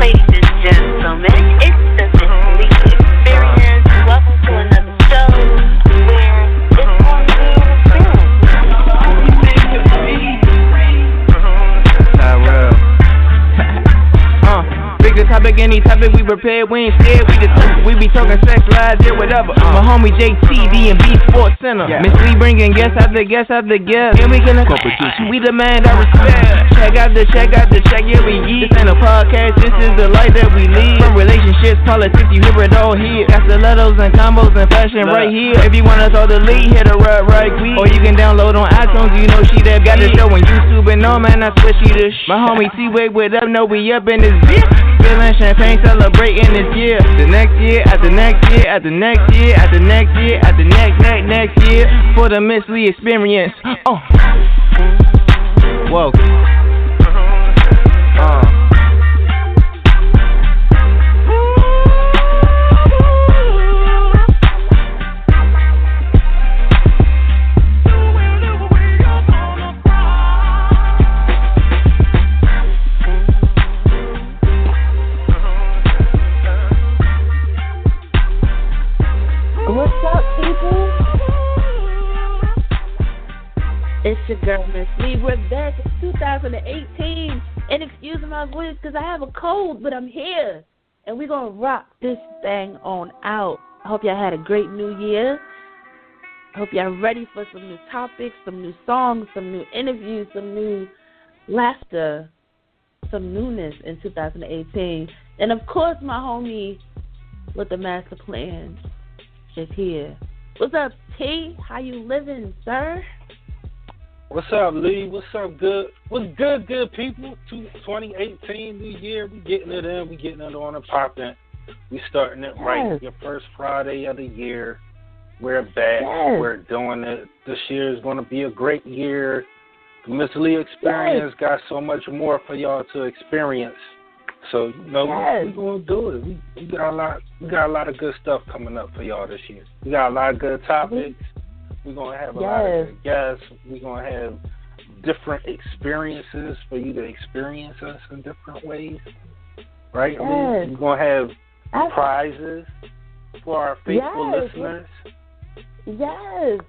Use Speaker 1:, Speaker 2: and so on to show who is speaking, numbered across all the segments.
Speaker 1: Ladies and gentlemen, it's the Justmisslee experience. Welcome to another show where it's going to be an experience.
Speaker 2: Pick the topic, any topic, we prepared, we ain't scared, we be talking sex, lies, yeah, whatever. My homie JT, D&B Sports Center. Miss Lee bringing guest after guest after guest. And we gonna competition, we demand our respect. Check out the check, yeah, we eat. This ain't a podcast, this is the life that we lead. From relationships, politics, you hear it all here. Got stilettos and combos and fashion right here. If you wanna throw the lead, hit her up right quick. Or you can download on iTunes, you know she that got the show on YouTube and all, man, I swear she the My homie T-Wade with up, know we up in this bitch. Feeling champagne, celebrating this year. The next year, after next year, after next year, after next year, after next year, for the Justmisslee experience. Whoa.
Speaker 3: It's your girl, Justmisslee. We're back in 2018. And excuse my voice because I have a cold, but I'm here. And we're going to rock this thing on out. I hope y'all had a great new year. I hope y'all ready for some new topics, some new songs, some new interviews, some new laughter, some newness in 2018. And, of course, my homie with the master plan is here. What's up, T? How you living, sir?
Speaker 4: What's up, Lee? What's up, good? What's good, people? 2018, new year. We getting it in. We getting it on and popping. We starting it right. Your first Friday of the year. We're back. Yes. We're doing it. This year is going to be a great year. The Justmisslee experience got so much more for y'all to experience. So, you know, we're going to do it. We got a lot of good stuff coming up for y'all this year. We got a lot of good topics. We're going to have a lot of good guests. We're going to have different experiences for you to experience us in different ways. Right?
Speaker 3: Yes.
Speaker 4: We're going to have prizes for our faithful listeners.
Speaker 3: Yes.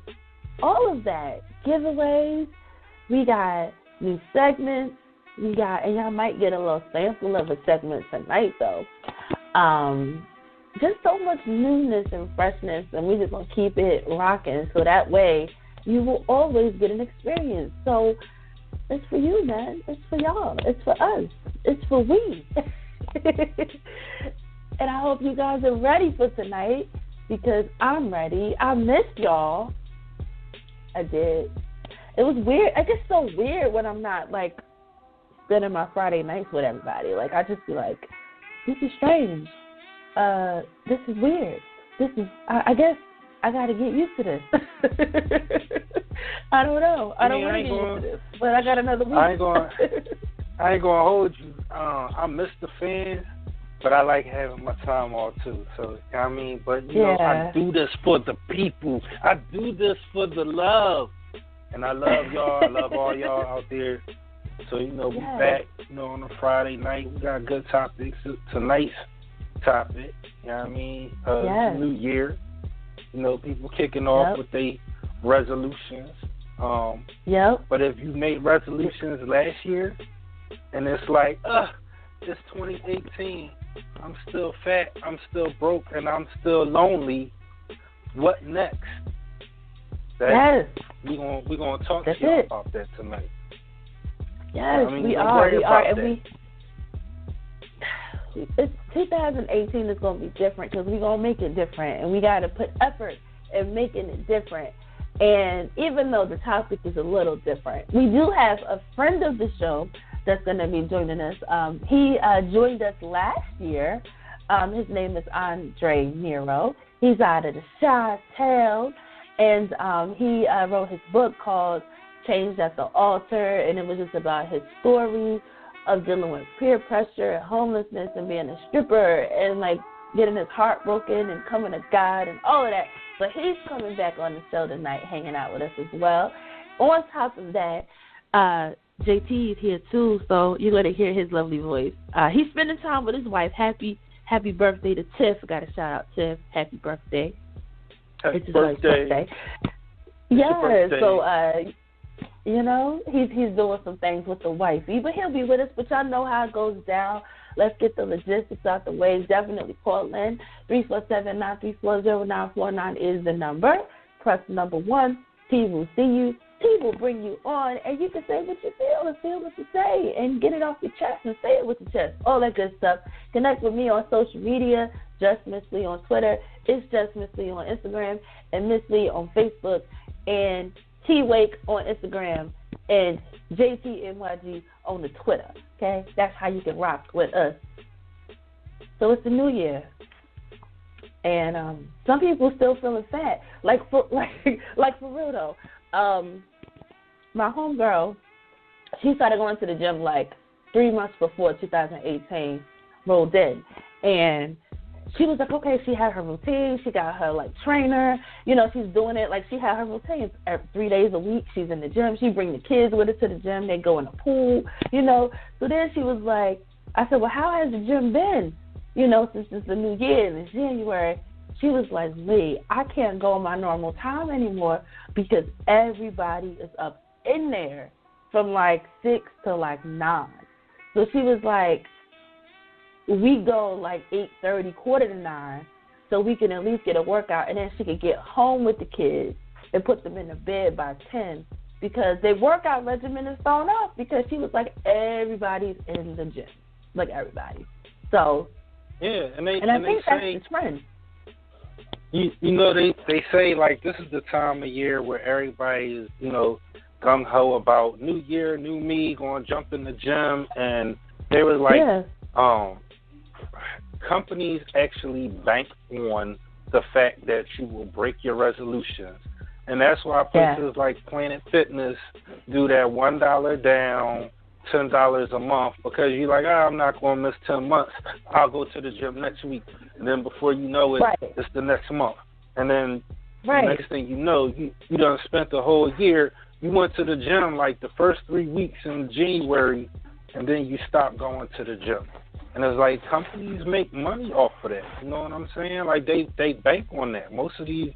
Speaker 3: All of that. Giveaways. We got new segments. And y'all might get a little sample of a segment tonight, though. Just so much newness and freshness, and we just going to keep it rocking so that way you will always get an experience. So it's for you, man. It's for y'all. It's for us. It's for we. And I hope you guys are ready for tonight because I'm ready. I missed y'all. I did. It was weird. I get so weird when I'm not, like, spending my Friday nights with everybody. Like, I just be like, this is strange. This is weird. I guess I got to get used to this. I don't know. I don't want to get used to this, but I got another week. I ain't going to
Speaker 4: hold you. I miss the fans, but I like having my time off too. So, I mean, but, you know, I do this for the people. I do this for the love. And I love y'all. I love all y'all out there. So, you know, we back, you know, on a Friday night. We got good topics. Tonight's topic, you know what I mean? New year. You know, people kicking off with their resolutions. But if you made resolutions last year and it's like, it's 2018, I'm still fat, I'm still broke, and I'm still lonely, what next? We're gonna talk to you about that tonight.
Speaker 3: Yes,
Speaker 4: I mean,
Speaker 3: we are. And it's 2018 is going to be different because we're going to make it different. And we got to put effort in making it different. And even though the topic is a little different, we do have a friend of the show that's going to be joining us. He joined us last year. His name is Andre Nero. He's out of the Chi-Town. And he wrote his book called Changed at the Altar, and it was just about his story of dealing with peer pressure and homelessness and being a stripper and, like, getting his heart broken and coming to God and all of that. But he's coming back on the show tonight, hanging out with us as well. On top of that, JT is here too, so you're going to hear his lovely voice. He's spending time with his wife. Happy birthday to Tiff. Got to shout out Tiff. Happy birthday.
Speaker 4: Happy birthday.
Speaker 3: Yeah, so, he's doing some things with the wifey, but he'll be with us. But y'all know how it goes down. Let's get the logistics out the way. Definitely call in. 347-934-0949 is the number. Press number 1. T will see you. T will bring you on, and you can say what you feel and feel what you say and get it off your chest and say it with your chest. All that good stuff. Connect with me on social media. Justmisslee on Twitter. It's Justmisslee on Instagram and Miss Lee on Facebook and T Wake on Instagram and JTNYG on the Twitter. Okay, that's how you can rock with us. So it's the new year, and some people still feeling fat. Like for real though. My homegirl, she started going to the gym like 3 months before 2018 rolled in, and she was like, okay, she had her routine. She got her, like, trainer. She's doing it. Like, she had her routine 3 days a week. She's in the gym. She bring the kids with her to the gym. They go in the pool, So then she was like, I said, well, how has the gym been, since it's the new year and it's January? She was like, Lee, I can't go my normal time anymore because everybody is up in there from, like, 6 to, like, 9. So she was like, we go like 8:30, 8:45, so we can at least get a workout, and then she could get home with the kids and put them in the bed by 10 because their workout regimen is thrown off because she was like, everybody's in the gym, like everybody. So
Speaker 4: yeah, and I
Speaker 3: think that's the trend.
Speaker 4: They say like this is the time of year where everybody is gung ho about new year, new me, going to jump in the gym, and they were like, companies actually bank on the fact that you will break your resolutions. And that's why places like Planet Fitness do that $1 down, $10 a month, because you're like, I'm not going to miss 10 months. I'll go to the gym next week. And then before you know it, it's the next month. And then the next thing you know, you done spent the whole year. You went to the gym like the first 3 weeks in January, and then you stopped going to the gym. And it's like companies make money off of that. You know what I'm saying? Like they bank on that. Most of these,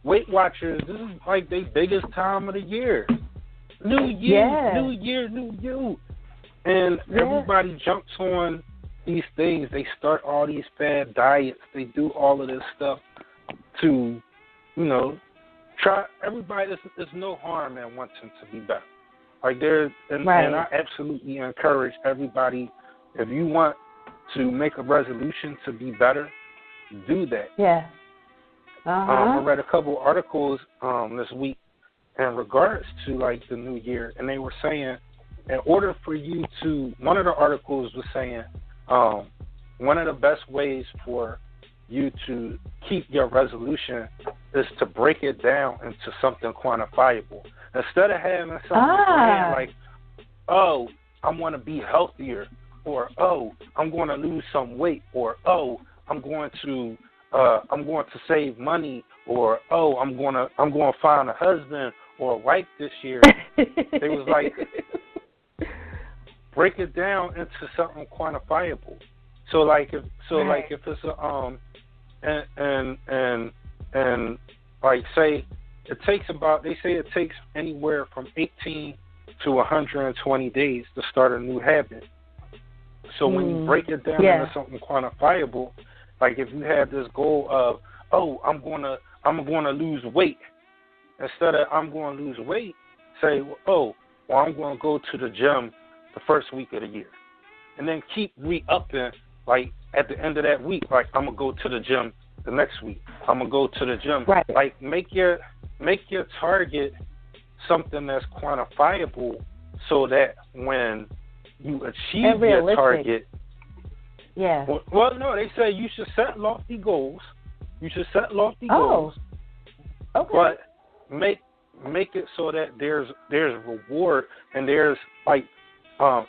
Speaker 4: Weight Watchers, this is like their biggest time of the year. New year, new year, new you. And everybody jumps on these things. They start all these fad diets. They do all of this stuff to, try. Everybody, there's no harm in wanting to be better. Like and I absolutely encourage everybody, if you want to make a resolution to be better, do that.
Speaker 3: Yeah.
Speaker 4: I read a couple articles this week in regards to like the new year, and they were saying in order for you to, one of the articles was saying one of the best ways for you to keep your resolution is to break it down into something quantifiable. Instead of having something grand like, oh, I want to be healthier, or oh, I'm going to lose some weight, or oh, I'm going to save money, or oh, I'm going to find a husband or a wife this year. They was like, break it down into something quantifiable. So like if it's a and like say it takes anywhere from 18 to 120 days to start a new habit. So when you break it down into something quantifiable, like if you have this goal of, oh, I'm gonna lose weight, instead of I'm going to lose weight, say, I'm going to go to the gym the first week of the year, and then keep re-upping. Like at the end of that week, like I'm gonna go to the gym the next week. I'm gonna go to the gym.
Speaker 3: Right.
Speaker 4: Like make your target something that's quantifiable, so that when you achieve your target.
Speaker 3: Yeah.
Speaker 4: Well, no, they say you should set lofty goals. Goals.
Speaker 3: Okay.
Speaker 4: But make it so that there's reward, and there's like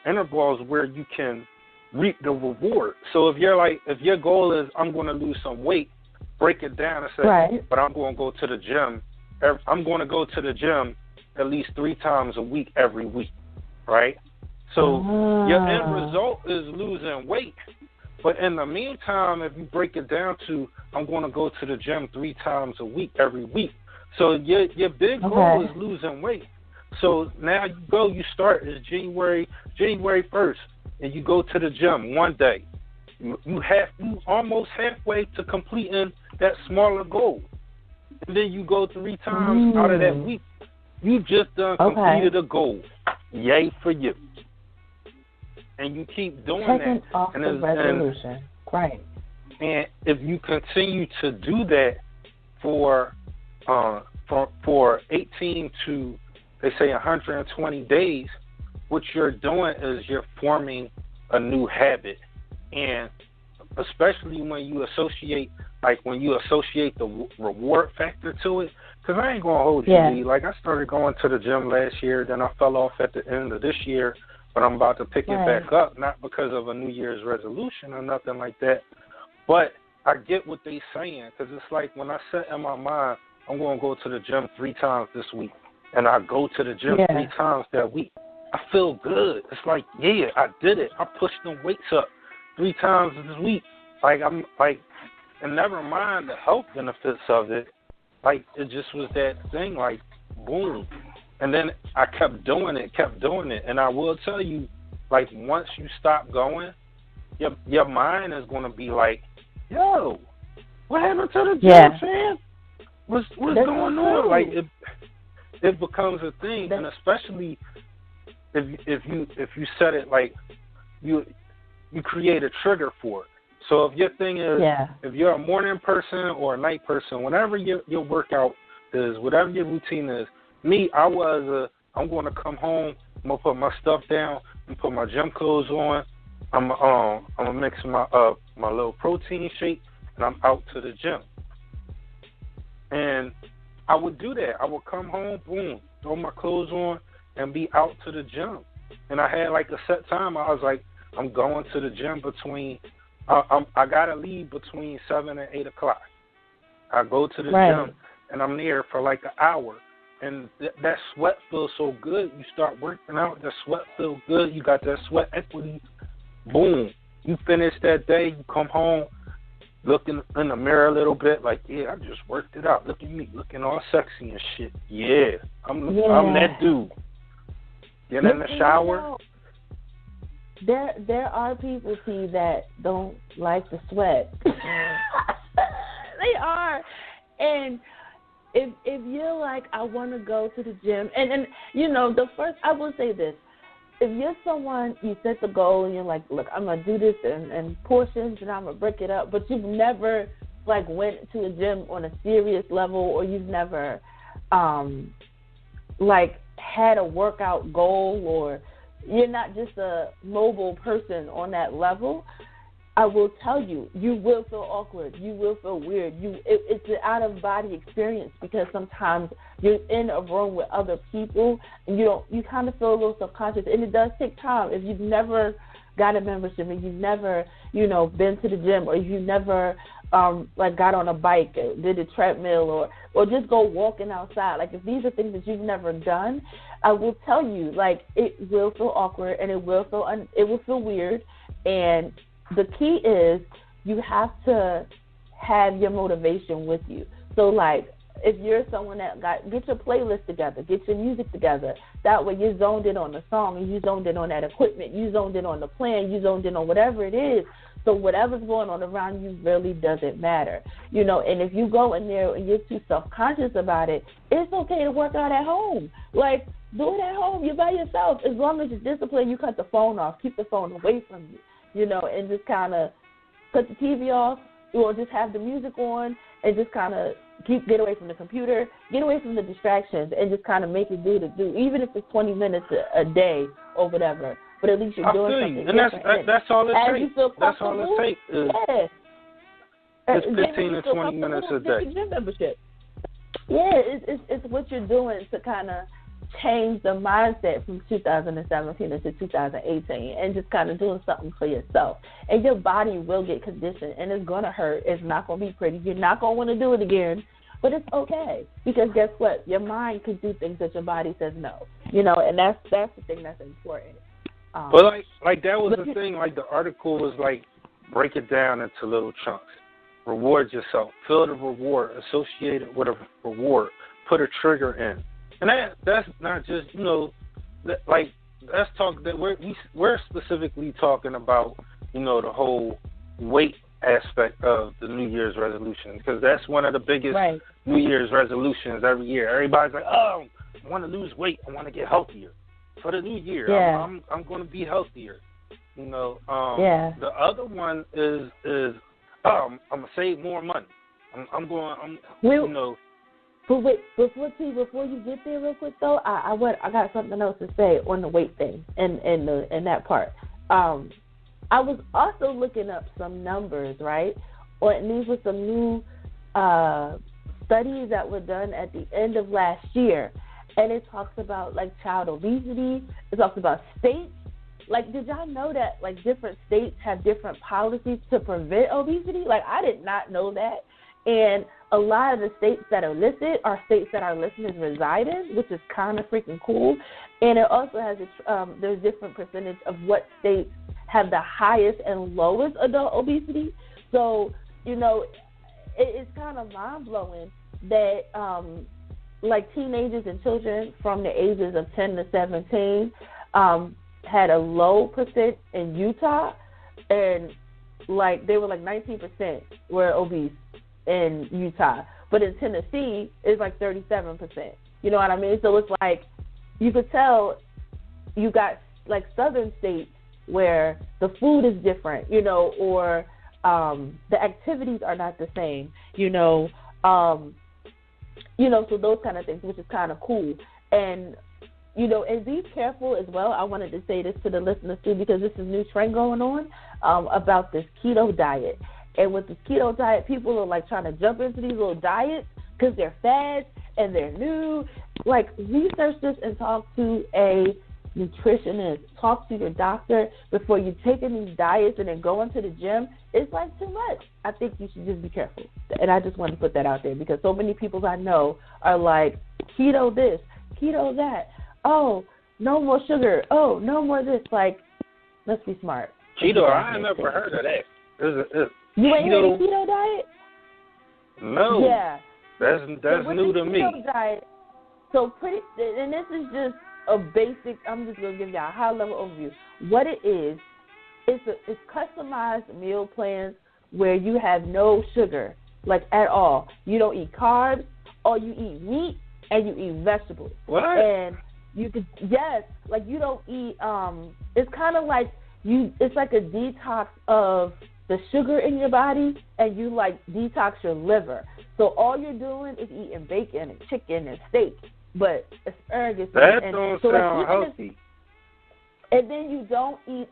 Speaker 4: intervals where you can reap the reward. So if your goal is I'm going to lose some weight, break it down and say, but I'm going to go to the gym. I'm going to go to the gym at least 3 times a week every week. right? So your end result is losing weight. But in the meantime, if you break it down to, I'm going to go to the gym 3 times a week, every week. So your big goal is losing weight. So now you start is January 1st, and you go to the gym one day. You almost halfway to completing that smaller goal. And then you go 3 times out of that week. You just done completed a goal. Yay for you. And you keep doing
Speaker 3: Checking
Speaker 4: that.
Speaker 3: Off the resolution. Right.
Speaker 4: And if you continue to do that for 18 to, they say, 120 days, what you're doing is you're forming a new habit. And especially when you associate the reward factor to it, because I ain't going to hold you, Lee. Like, I started going to the gym last year, then I fell off at the end of this year, but I'm about to pick it back up, not because of a New Year's resolution or nothing like that, but I get what they saying, because it's like when I set in my mind, I'm going to go to the gym 3 times this week, and I go to the gym 3 times that week, I feel good. It's like, yeah, I did it. I pushed them weights up 3 times this week. Like, I'm like, and never mind the health benefits of it. Like, it just was that thing, like, boom. And then I kept doing it. And I will tell you, like, once you stop going, your mind is going to be like, yo, what happened to the gym, fam? What's going on? Like, it becomes a thing, and especially if you set it like you create a trigger for it. So if your thing is, if you're a morning person or a night person, whatever your workout is, whatever your routine is, me, I'm going to come home, I'm going to put my stuff down, and put my gym clothes on, I'm going to mix my little protein shake, and I'm out to the gym. And I would do that. I would come home, boom, throw my clothes on, and be out to the gym. And I had like a set time. I was like, I'm going to the gym between, I got to leave between 7 and 8 o'clock. I go to the gym, and I'm there for like an hour. And that sweat feels so good. You start working out, that sweat feels good. You got that sweat equity. Boom. You finish that day, you come home, looking in the mirror a little bit, like, yeah, I just worked it out. Look at me, looking all sexy and shit. Yeah, I'm that dude. Get in the shower.
Speaker 3: There are people, T, that don't like to sweat. They are. And if you're like, I want to go to the gym, and you know, I will say this. If you're someone, you set the goal and you're like, look, I'm going to do this in portions and I'm going to break it up, but you've never, like, went to a gym on a serious level, or you've never, like, had a workout goal, or you're not just a mobile person on that level, I will tell you, you will feel awkward. You will feel weird. It's an out-of-body experience, because sometimes you're in a room with other people and you kind of feel a little subconscious. And it does take time. If you've never got a membership and you've never, been to the gym, or you've never, got on a bike, did a treadmill, or just go walking outside. Like, if these are things that you've never done, I will tell you, like, it will feel awkward and it will feel weird. And the key is you have to have your motivation with you. So, like, if you're someone that get your playlist together, get your music together. That way you're zoned in on the song, and you zoned in on that equipment, you zoned in on the plan, you zoned in on whatever it is. So whatever's going on around you really doesn't matter. And if you go in there and you're too self-conscious about it, it's okay to work out at home. Like, do it at home. You're by yourself. As long as you're disciplined, you cut the phone off. Keep the phone away from you. And just kind of cut the TV off, or just have the music on, and just kind of get away from the computer, get away from the distractions, and just kind of make it do, even if it's 20 minutes a day or whatever. But at least you're doing something different.
Speaker 4: And that's all it takes. That's all it takes. It's 15 to 20 minutes a day.
Speaker 3: Gym membership. Yeah, it's what you're doing to kind of change the mindset from 2017 into 2018, and just kind of doing something for yourself. And your body will get conditioned, and it's going to hurt. It's not going to be pretty. You're not going to want to do it again, but it's okay, because guess what? Your mind can do things that your body says no. and that's the thing that's important.
Speaker 4: But like that was the thing. Like the article was like, break it down into little chunks. Reward yourself. Feel the reward associated with a reward. Put a trigger in, and that's not just that's talk that we're specifically talking about. The whole weight aspect of the New Year's resolution, because that's one of the biggest New Year's resolutions every year. Everybody's like, oh, I want to lose weight. I want to get healthier for the new year.
Speaker 3: Yeah.
Speaker 4: I'm going to be healthier. The other one is I'm gonna save more money.
Speaker 3: But wait, before you get there, real quick though, I got something else to say on the weight thing and that part. I was also looking up some numbers, right? And these were some new studies that were done at the end of last year, and it talks about like child obesity. It talks about states. Like, did y'all know that like different states have different policies to prevent obesity? Like, I did not know that. And a lot of the states that are listed are states that our listeners reside in, which is kind of freaking cool. And it also has there's different percentage of what states have the highest and lowest adult obesity. So, it's kind of mind-blowing that like teenagers and children from the ages of 10 to 17 had a low percent in Utah, and like they were like 19% were obese in Utah, but in Tennessee it's like 37%. You know what I mean? So it's like you could tell you got like southern states where the food is different, or the activities are not the same, so those kind of things, which is kind of cool. And and be careful as well. I wanted to say this to the listeners too, because this is a new trend going on about this keto diet. And with this keto diet, people are like trying to jump into these little diets because they're fads and they're new. Like, research this and talk to a nutritionist. Talk to your doctor before you take in these diets and then go into the gym. It's like too much. I think you should just be careful. And I just want to put that out there because so many people I know are like, keto this, keto that. Oh, no more sugar. Oh, no more this. Like, let's be smart.
Speaker 4: Keto, I never heard of that.
Speaker 3: You ain't heard of keto diet?
Speaker 4: No.
Speaker 3: Yeah.
Speaker 4: That's new to me.
Speaker 3: Diet, so and this is just a basic, I'm just going to give you a high-level overview. What it is, it's customized meal plans where you have no sugar, like at all. You don't eat carbs, or you eat meat, and you eat vegetables.
Speaker 4: What?
Speaker 3: And you could, like you don't eat, it's kind of like it's like a detox of the sugar in your body, and you like detox your liver. So all you're doing is eating bacon and chicken and steak, but asparagus.
Speaker 4: That don't sound healthy.
Speaker 3: And then you don't eat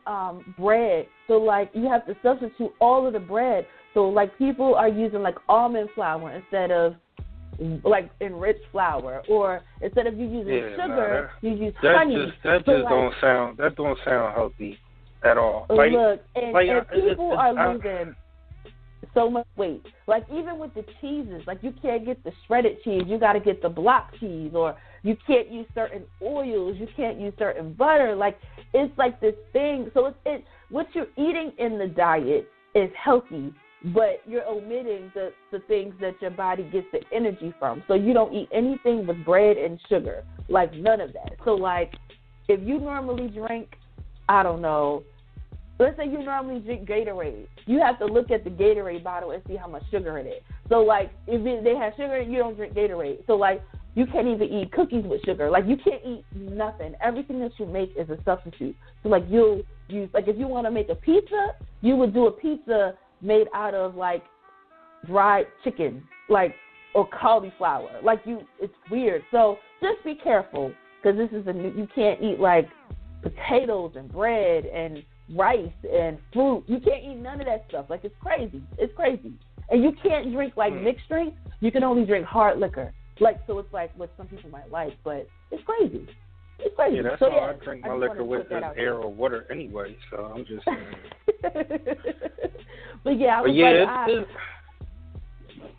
Speaker 3: bread. So like you have to substitute all of the bread. So like people are using like almond flour instead of like enriched flour, or instead of you using sugar, you use honey.
Speaker 4: That don't sound healthy at all. Like,
Speaker 3: look, and people are losing so much weight. Like even with the cheeses, like you can't get the shredded cheese, you got to get the block cheese, or you can't use certain oils, you can't use certain butter. Like it's like this thing. So it's what you're eating in the diet is healthy, but you're omitting the things that your body gets the energy from. So you don't eat anything with bread and sugar, like none of that. So like if you normally drink, I don't know, let's say you normally drink Gatorade, you have to look at the Gatorade bottle and see how much sugar in it. So like if they have sugar, you don't drink Gatorade. So like you can't even eat cookies with sugar. Like you can't eat nothing. Everything that you make is a substitute. So like you'll use, like if you want to make a pizza, you would do a pizza made out of like dried chicken, like, or cauliflower. Like it's weird. So just be careful, because this is you can't eat like potatoes and bread and rice and fruit. You can't eat none of that stuff. Like it's crazy. It's crazy. And you can't drink like mixed drinks. You can only drink hard liquor. Like, so it's like what some people might like, but it's crazy. It's crazy.
Speaker 4: Yeah, that's all I drink my liquor with is air or water anyway, so I'm just
Speaker 3: But yeah, I was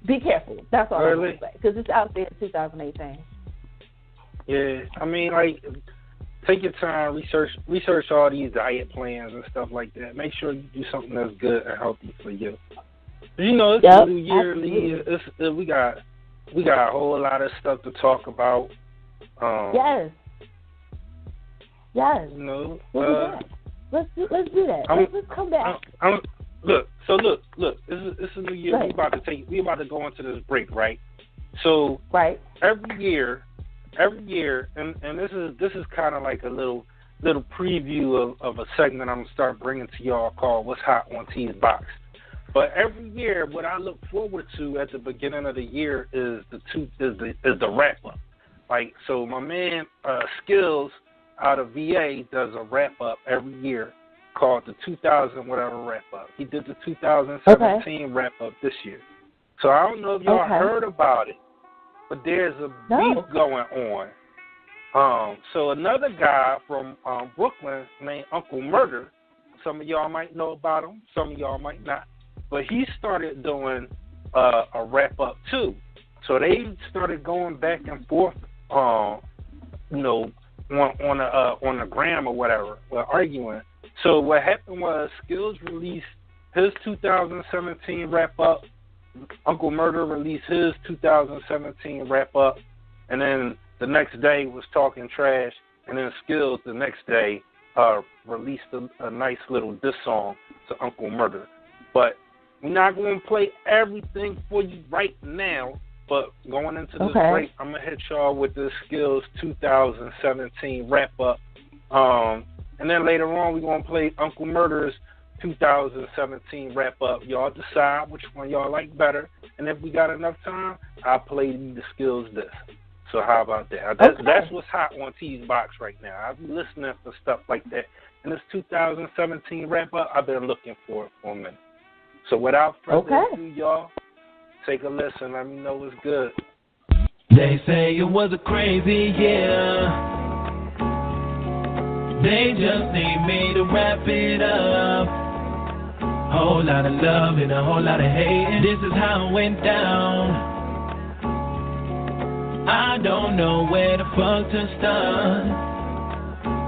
Speaker 3: be careful. That's all I want to say, because it's out there in 2018.
Speaker 4: Yeah, I mean, like, take your time, research all these diet plans and stuff like that. Make sure you do something that's good and healthy for you. You know, it's a new year, Lee. We got a whole lot of stuff to talk about.
Speaker 3: Yes.
Speaker 4: You know,
Speaker 3: let's do that. Let's come back.
Speaker 4: Look. It's a new year. We about to go into this break, right? So every year, and this is kind of like a little preview of a segment I'm gonna start bringing to y'all called "What's Hot on T's Box." But every year, what I look forward to at the beginning of the year is the wrap up. Like, so my man Skills out of VA does a wrap up every year called the 2000 whatever wrap up. He did the 2017 wrap up this year. So I don't know if y'all heard about it, but there's a beef going on. So another guy from Brooklyn named Uncle Murder, some of y'all might know about him, some of y'all might not. But he started doing a wrap up too. So they started going back and forth, you know, on the gram or whatever, arguing. So what happened was Skills released his 2017 wrap up. Uncle Murder released his 2017 wrap up, and then the next day was talking trash, and then Skills the next day released a nice little diss song to Uncle Murder. But we're not going to play everything for you right now, but going into this break, I'm going to hit y'all with the Skills 2017 wrap-up. And then later on, we're going to play Uncle Murder's 2017 wrap-up. Y'all decide which one y'all like better. And if we got enough time, I'll play the Skills this. So how about that? That's what's hot on T's Box right now. I've been listening for stuff like that. And this 2017 wrap-up, I've been looking for it for a minute. So without further ado, y'all, take a listen. Let me know what's good.
Speaker 2: They say it was a crazy year. They just need me to wrap it up. Whole lot of love and a whole lot of hate. This is how it went down. I don't know where the fuck to start.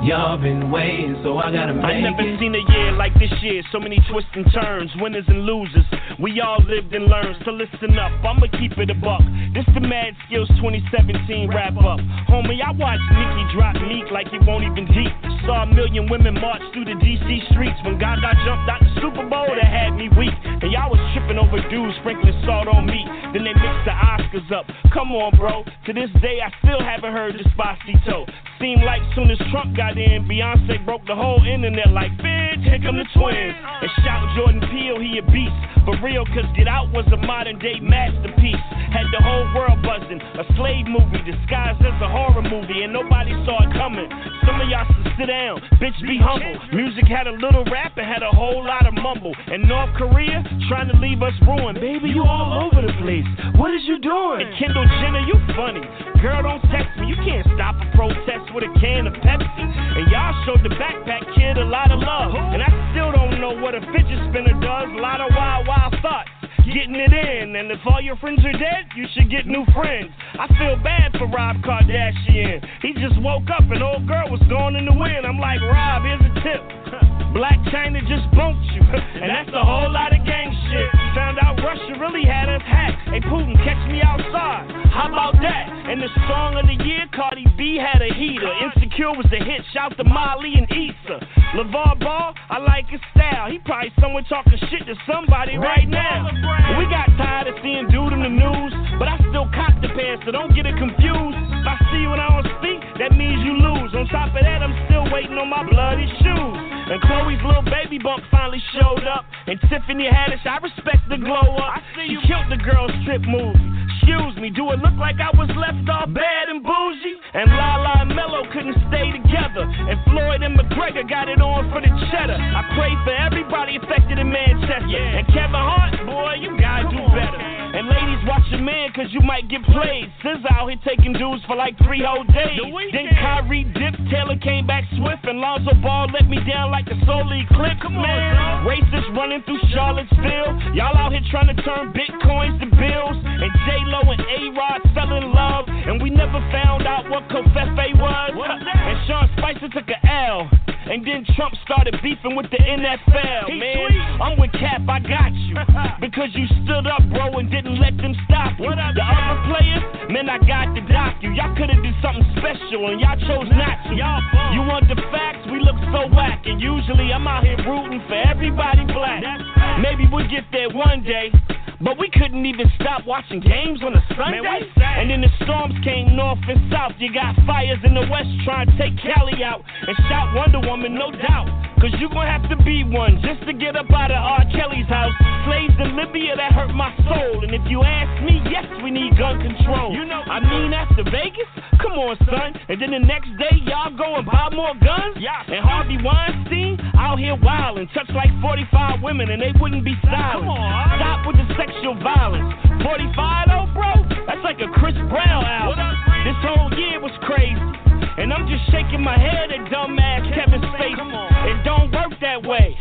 Speaker 2: Y'all been waiting, so I gotta make it. I never seen a year like this year. So many twists and turns, winners and losers. We all lived and learned, so listen up. I'ma keep it a buck. This the Mad Skills 2017 wrap up. Homie, I watched Nicki drop Meek like it won't even deep. Saw a million women march through the DC streets. When Gaga jumped out the Super Bowl, that had me weak. And y'all was tripping over dudes sprinkling salt on me. Then they mixed the Oscars up. Come on, bro. To this day, I still haven't heard Despacito. Seemed like soon as Trump got in, Beyonce broke the whole internet like, bitch, here come the twins. And shout Jordan Peele, he a beast. For real, cause Get Out was a modern day masterpiece. Had the whole world buzzing. A slave movie disguised as a horror movie, and nobody saw it coming. Some of y'all should sit down, bitch, be humble. Music had a little rap and had a whole lot of mumble. And North Korea trying to leave us ruined. Baby, you all over the place. What is you doing? And Kendall Jenner, you funny. Girl, don't text me. You can't stop a protest with a can of Pepsi. And y'all showed the backpack kid a lot of love. And I still don't know what a fidget spinner does. A lot of wild thoughts. Getting it in, and if all your friends are dead, you should get new friends. I feel bad for Rob Kardashian. He just woke up and old girl was going in the wind. I'm like, Rob, here's a tip. Black China just bumped you, and that's a whole lot of gang shit. Found out Russia really had us hacked. Hey Putin, catch me outside. How about that? And the song of the year, Cardi B had a heater. Insecure was the hit. Shout to Molly and Issa. LeVar Ball, I like his style. He probably somewhere talking shit to somebody right now. We got tired of seeing dude in the news, but I still cop the pants, so don't get it confused. If I see you when I don't speak, that means you lose. On top of that, I'm still waiting on my bloody shoes. And Chloe's little baby bump finally showed up. And Tiffany Haddish, I respect the glow up. She killed the girl's trip movie. Excuse me, do it look like I was left off bad and bougie? And Lala and Mello couldn't stay together. And Floyd and McGregor got it on for the cheddar. I pray for everybody affected in Manchester. And Kevin Hart, boy, you gotta do better. And ladies watching
Speaker 5: man, cause you might get played. SZA out here taking dudes for like 3 whole days. Then Kyrie dipped, Taylor came back swift, and Lonzo Ball let me down like the solar eclipse. Come on, man. Racists running through Charlottesville. Y'all out here trying to turn bitcoins to bills. And J-Lo and A-Rod fell in love, and we never found out what Covfefe was. And Sean Spicer took a L, and then Trump started beefing with the NFL. Man, I'm with Cap, I got you, because you stood up, bro, and didn't let them stop you. The other players, man, I got to dock you. Y'all could've did something special, and y'all chose not to. You want the facts? We look so whack, and usually I'm out here rooting for everybody black. Maybe we'll get there one day, but we couldn't even stop watching games on a Sunday. And then the storms came north and south. You got fires in the west trying to take Cali out and shout Wonder Woman, no doubt. Cause you gon' have to be one just to get up out of R. Kelly's house. Slaves in Libya, that hurt my soul. And if you ask me, yes, we need gun control. You know, I mean, after Vegas, come on, son. And then the next day, y'all go and buy more guns? And Harvey Weinstein out here wildin', touch like 45 women and they wouldn't be silent. Stop with the sexual violence. 45 though, bro? That's like a Chris Brown album. This whole year was crazy, and I'm just shaking my head at dumbass Kevin's face. It don't work that way.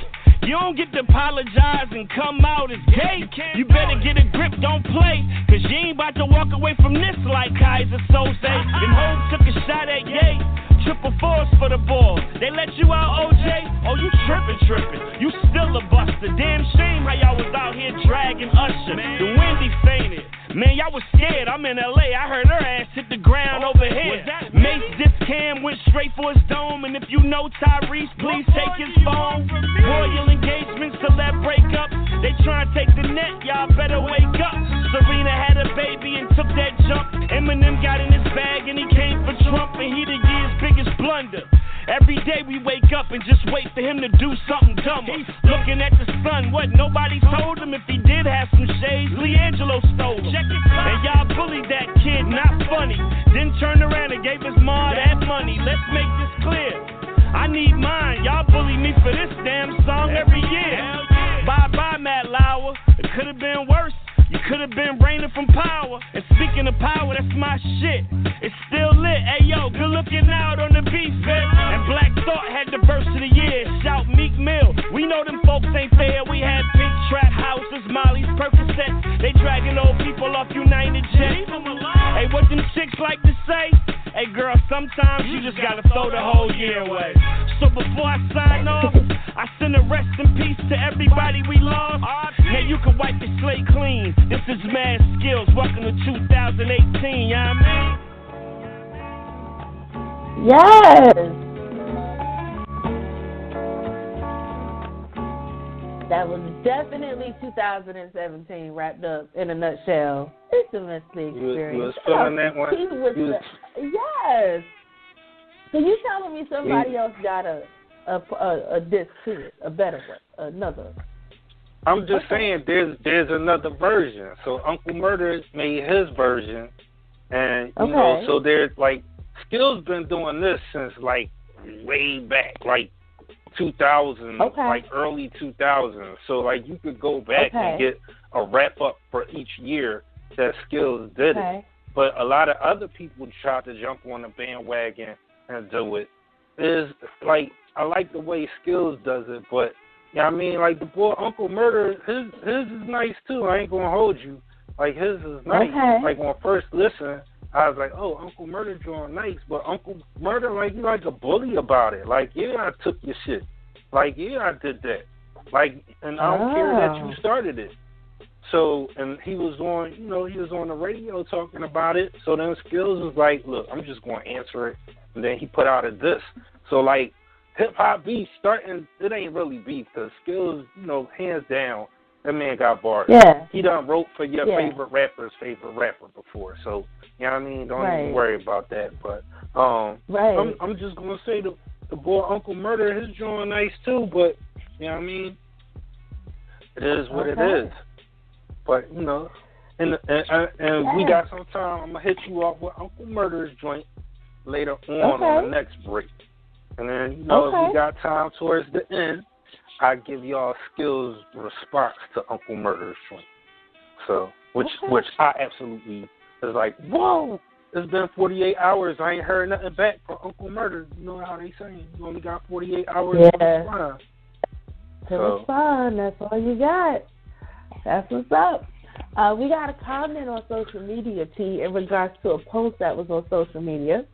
Speaker 5: You don't get to apologize and come out as gay. You better get a grip, don't play, cause you ain't about to walk away from this like Kaiser Soze. Then Hope took a shot at Ye. Triple force for the ball. They let you out, OJ? Oh, you trippin'. You still a buster. Damn shame how y'all was out here dragging Usher. The Wendy fainted. Man, y'all was scared. I'm in LA. I heard her ass hit the ground over here. Mace this Cam went straight for his dome. And if you know Tyrese, please take his phone. Royal engagements, celeb breakups. They trying to take the net. Y'all better wake up. Serena had a baby and took that jump. Eminem got in his bag and he came for Trump. And he the year's biggest blunder. Every day we wake up and just wait for him to do something dumber. Looking at the sun, what? Nobody told him if he did have some shades. Leangelo stole him. And y'all bullied that kid, not funny. Then turned around and gave his mom that money. Let's make this clear. I need mine. Y'all bully me for this damn song every year. Bye-bye, Matt Lauer. It could have been worse. You could have been reigning from power. And speaking of power, that's my shit. It's still lit. Hey, yo, good looking out on the beat, man. And Black Thought had the verse of the year. Shout Meek Mill. We know them folks ain't fair. We had big trap houses, Molly's, Percocet. They dragging old people off United Jets. Hey, what them chicks like to say? Hey, girl, sometimes you just gotta throw the whole year away. So before I sign off, I send a rest in peace to everybody we lost. Now you can wipe your slate clean. This is Mad Skills. Welcome to 2018, you know what I mean?
Speaker 3: Yes. That was definitely 2017 wrapped up in a nutshell. It's a Justmisslee experience.
Speaker 4: You was feeling that one?
Speaker 3: Yes. So you telling me somebody else got a disc to it, a better one, another?
Speaker 4: I'm just saying there's another version. So Uncle Murder made his version, and you know, so there's like Skill's been doing this since like way back, like 2000, like early 2000s. So like you could go back and get a wrap up for each year that Skills did it. But a lot of other people tried to jump on the bandwagon and do it. Is like I like the way Skills does it, but you know what I mean, like the boy Uncle Murder, his is nice too. I ain't gonna hold you. Like his is nice. Like when I first listened, I was like, oh, Uncle Murder drawing nice, but Uncle Murder, like, you like a bully about it. Like, yeah, I took your shit. Like, yeah, I did that. Like, and I don't care that you started it. So, and he was on, you know, he was on the radio talking about it. So then Skills was like, look, I'm just going to answer it. And then he put out a diss. So, like, hip-hop beef starting, it ain't really beef because Skills, you know, hands down, that man got bars. Yeah. He done wrote for your favorite rapper's favorite rapper before. So, you know what I mean? Don't even worry about that. But I'm just going to say the boy Uncle Murder, his drawing nice too. But, you know what I mean? It is what it is. But, you know, and we got some time. I'm going to hit you off with Uncle Murder's joint later on the next break. And then, you know, if we got time towards the end, I give y'all Skills response to Uncle Murder's joint. So, which I absolutely is like, whoa, it's been 48 hours. I ain't heard nothing back from Uncle Murder. You know how they saying you only got 48 hours to respond.
Speaker 3: To respond, that's all you got. That's what's up. We got a comment on social media, T, in regards to a post that was on social media.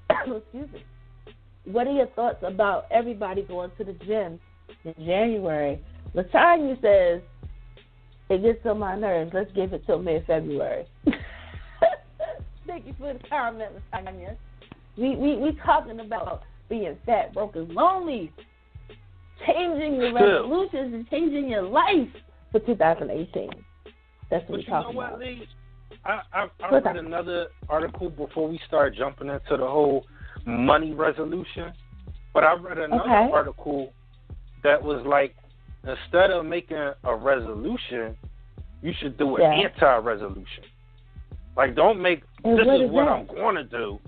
Speaker 3: Excuse me. What are your thoughts about everybody going to the gym in January? Latanya says, it gets on my nerves. Let's give it till mid-February. Thank you for the comment, Latanya. We talking about being fat, broke, and lonely. Changing your resolutions and changing your life for 2018. That's what we're talking about.
Speaker 4: Lee? I read another article before we start jumping into the whole money resolution, but I read another article that was like, instead of making a resolution, you should do an anti-resolution. Like, don't make, this is what I'm going to do.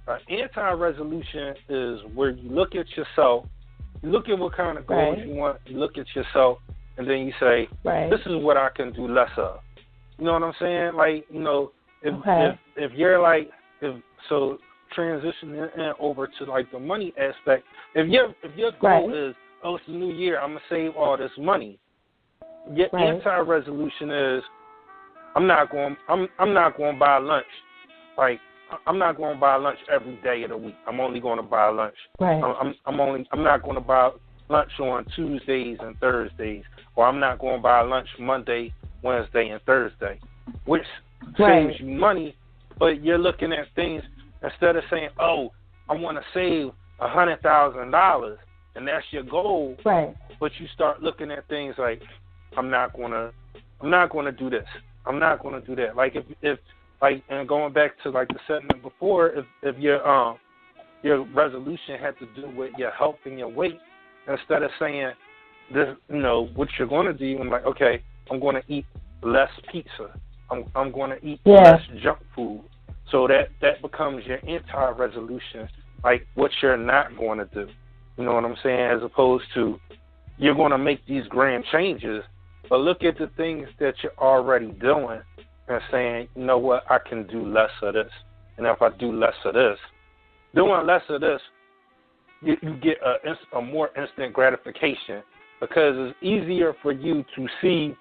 Speaker 4: An anti-resolution is where you look at yourself, you look at what kind of goals you want, you look at yourself, and then you say, this is what I can do less of. You know what I'm saying? Like, you know, if you're like, so transitioning in over to like the money aspect, if your goal is, oh, it's a new year, I'm gonna save all this money. Your anti-resolution is, I'm not going to buy lunch. Like, I'm not going to buy lunch every day of the week. I'm only going to buy lunch. I'm not going to buy lunch on Tuesdays and Thursdays, or I'm not going to buy lunch Monday, Wednesday, and Thursday, which saves you money. But you're looking at things, instead of saying, oh, I want to save $100,000, and that's your goal. But you start looking at things like, I'm not going to do this. I'm not going to do that. Like if like, and going back to like the segment before, if your resolution had to do with your health and your weight, instead of saying this, you know, what you're going to do, I'm like, okay, I'm going to eat less pizza. I'm going to eat less junk food. So that becomes your anti-resolution, like what you're not going to do. You know what I'm saying? As opposed to you're going to make these grand changes, but look at the things that you're already doing and saying, you know what, I can do less of this. And if I do less of this, doing less of this, you get a more instant gratification, because it's easier for you to see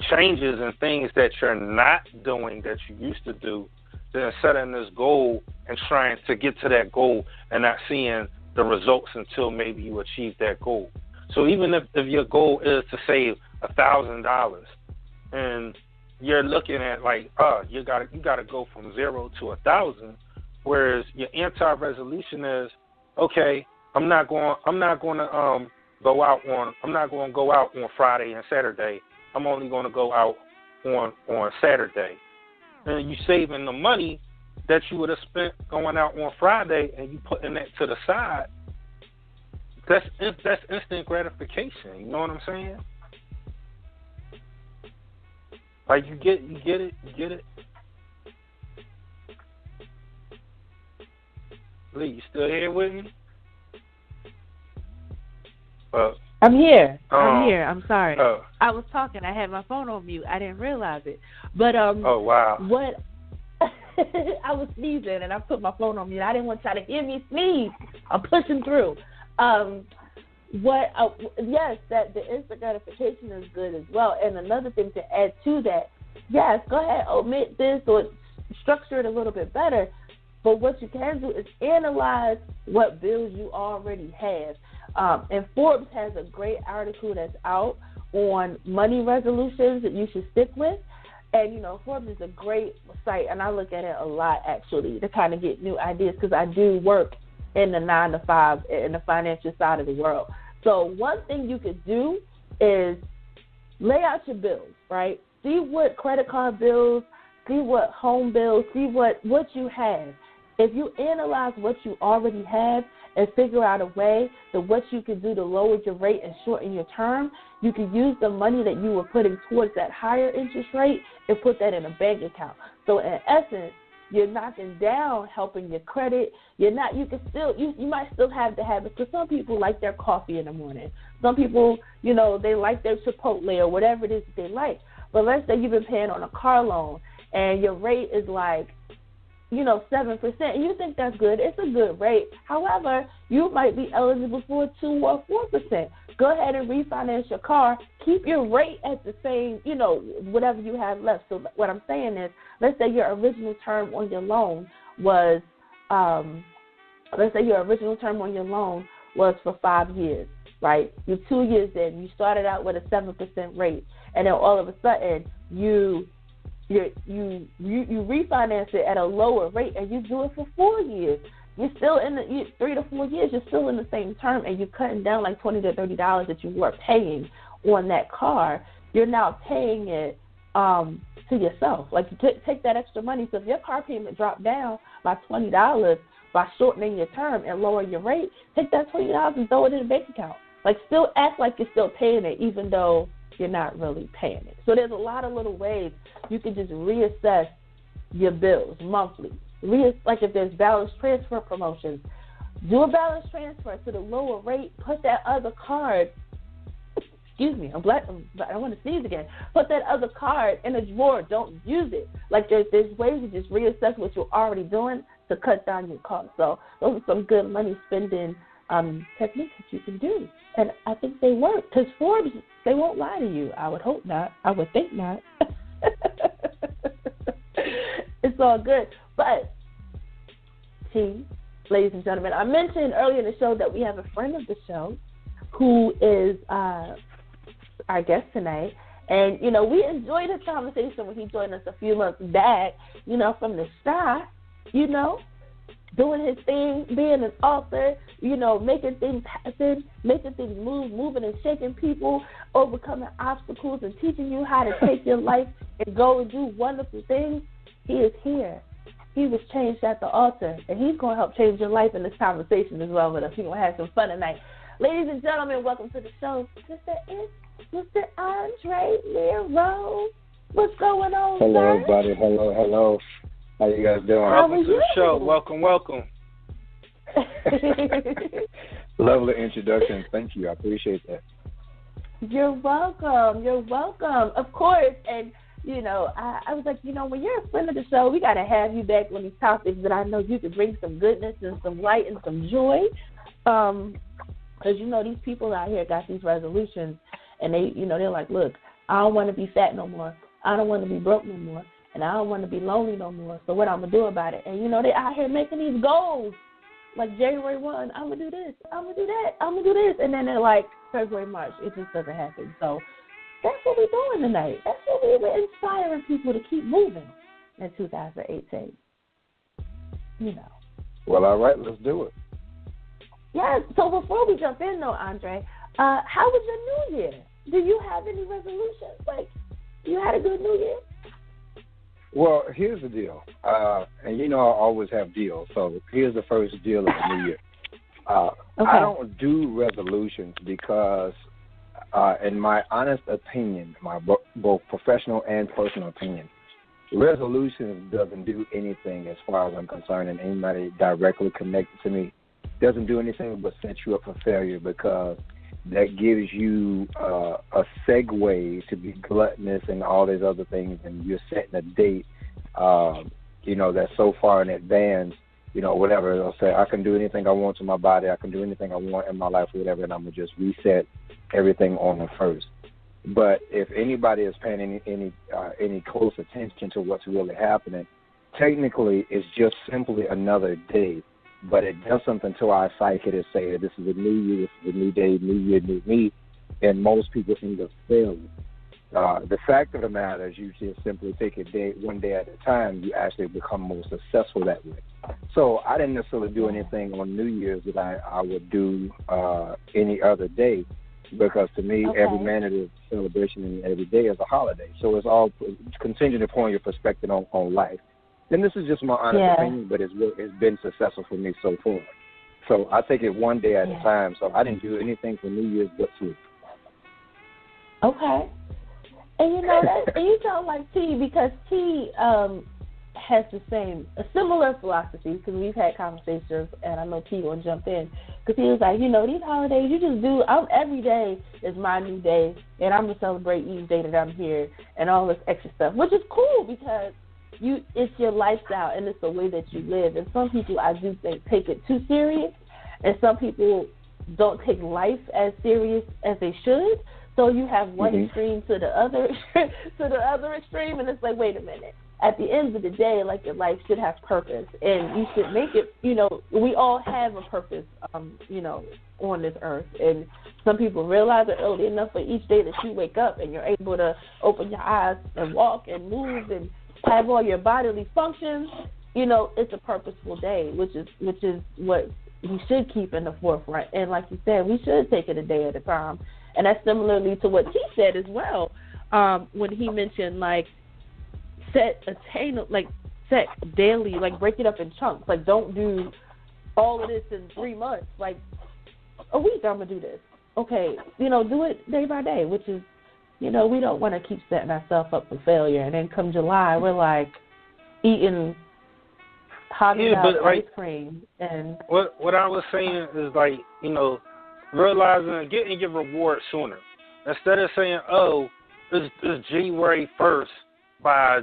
Speaker 4: changes in things that you're not doing that you used to do than setting this goal and trying to get to that goal and not seeing the results until maybe you achieve that goal. So even if your goal is to save $1,000 and you're looking at like, you gotta go from 0 to 1,000, whereas your anti-resolution is, okay, I'm not going to go out on Friday and Saturday. I'm only going to go out on Saturday. And you saving the money that you would have spent going out on Friday, and you putting that to the side. That's instant gratification. You know what I'm saying? Like, you get it. Lee, you still here with me?
Speaker 3: I'm here. I'm sorry. I was talking. I had my phone on mute. I didn't realize it. But
Speaker 4: oh wow.
Speaker 3: What? I was sneezing and I put my phone on mute. I didn't want y'all to hear me sneeze. I'm pushing through. Yes, that the instant gratification is good as well. And another thing to add to that, yes, go ahead, omit this or structure it a little bit better. But what you can do is analyze what bills you already have. And Forbes has a great article that's out on money resolutions that you should stick with. And, you know, Forbes is a great site, and I look at it a lot, actually, to kind of get new ideas, because I do work in the 9 to 5 in the financial side of the world. So one thing you could do is lay out your bills, right? See what credit card bills, see what home bills, see what you have. If you analyze what you already have and figure out a way that what you can do to lower your rate and shorten your term, you can use the money that you were putting towards that higher interest rate and put that in a bank account. So in essence, you're knocking down helping your credit. You might still have the habits, because some people like their coffee in the morning. Some people, you know, they like their Chipotle or whatever it is that they like. But let's say you've been paying on a car loan and your rate is like, 7%, and you think that's good. It's a good rate. However, you might be eligible for 2 or 4%. Go ahead and refinance your car. Keep your rate at the same, whatever you have left. So what I'm saying is, let's say your original term on your loan was, for 5 years, right? You're 2 years in. You started out with a 7% rate, and then all of a sudden you refinance it at a lower rate, and you do it for 4 years. You're still in 3 to 4 years. You're still in the same term, and you're cutting down like $20 to $30 that you were paying on that car. You're now paying it to yourself. Like, you take that extra money. So if your car payment dropped down by $20 by shortening your term and lower your rate, take that $20 and throw it in a bank account. Like, still act like you're still paying it, even though you're not really paying it. So there's a lot of little ways you can just reassess your bills monthly. Like if there's balance transfer promotions, do a balance transfer to the lower rate. Put that other card, I want to sneeze again. Put that other card in a drawer. Don't use it. Like there's ways to just reassess what you're already doing to cut down your costs. So those are some good money spending techniques that you can do. And I think they work because Forbes, they won't lie to you. I would hope not. I would think not. It's all good. But, ladies and gentlemen, I mentioned earlier in the show that we have a friend of the show who is our guest tonight. And, we enjoyed his conversation when he joined us a few months back, from the start, doing his thing, being an author, making things happen, making things move, moving and shaking people, overcoming obstacles and teaching you how to take your life and go and do wonderful things. He is here. He was changed at the altar, and he's going to help change your life in this conversation as well with us. We're going to have some fun tonight. Ladies and gentlemen, welcome to the show. Mr. Andre Nero. What's going on,
Speaker 6: Hello,
Speaker 3: sir?
Speaker 6: everybody. Hello. How you guys doing?
Speaker 4: Welcome to the show. Welcome.
Speaker 6: Lovely introduction. Thank you. I appreciate that.
Speaker 3: You're welcome. Of course. And, I was like, when you're a friend of the show, we got to have you back on these topics that I know you can bring some goodness and some light and some joy. Because, these people out here got these resolutions, and they're like, look, I don't want to be fat no more. I don't want to be broke no more. And I don't want to be lonely no more. So what I'm going to do about it? And, they out here making these goals. Like January 1, I'm going to do this. I'm going to do that. I'm going to do this. And then they're like, February, March, it just doesn't happen. So that's what we're doing tonight. That's what we're inspiring people to keep moving in 2018.
Speaker 6: Well, all right, let's do it.
Speaker 3: Yes. So before we jump in, though, Andre, how was your New Year? Do you have any resolutions? Like, you had a good New Year?
Speaker 6: Well, here's the deal. And I always have deals. So here's the first deal of the New Year.
Speaker 3: Okay.
Speaker 6: I don't do resolutions because, in my honest opinion, my both professional and personal opinion, resolutions doesn't do anything as far as I'm concerned, and anybody directly connected to me doesn't do anything but set you up for failure, because that gives you a segue to be gluttonous and all these other things, and you're setting a date, that's so far in advance, whatever. They'll say, I can do anything I want to my body, I can do anything I want in my life, or whatever, and I'm going to just reset everything on the first. But if anybody is paying any close attention to what's really happening, technically it's just simply another day. But it does something to our psyche to say that this is a new year, this is a new day, new year, new me, and most people end up failing. The fact of the matter is, you just simply take one day at a time, you actually become more successful that way. So I didn't necessarily do anything on New Year's that I would do any other day, because to me, every man is a celebration and every day is a holiday. So it's all contingent upon your perspective on life. And this is just my honest opinion, but it's been successful for me so far. So I take it one day at a time. So I didn't do anything for New Year's but sleep.
Speaker 3: Okay. And and you sound like T, because T has a similar philosophy, because we've had conversations, and I know T will jump in. Because he was like, these holidays, you just do, every day is my new day, and I'm going to celebrate each day that I'm here and all this extra stuff, which is cool because it's your lifestyle and it's the way that you live. And some people, I do think, take it too serious, and some people don't take life as serious as they should. So you have one extreme to the other extreme, and it's like, wait a minute. At the end of the day, like, your life should have purpose, and you should make it, we all have a purpose, on this earth. And some people realize it early enough, but each day that you wake up and you're able to open your eyes and walk and move and have all your bodily functions, it's a purposeful day, which is what we should keep in the forefront. And like you said, we should take it a day at a time. And that's similarly to what he said as well, when he mentioned, like, set daily, like, break it up in chunks. Like, don't do all of this in 3 months. Like, a week I'm going to do this. Okay, do it day by day, which is, we don't want to keep setting ourselves up for failure. And then come July, we're, like, eating hot-and-out ice cream. And
Speaker 4: what I was saying is, like, realizing getting your reward sooner. Instead of saying, oh, it's January 1st, by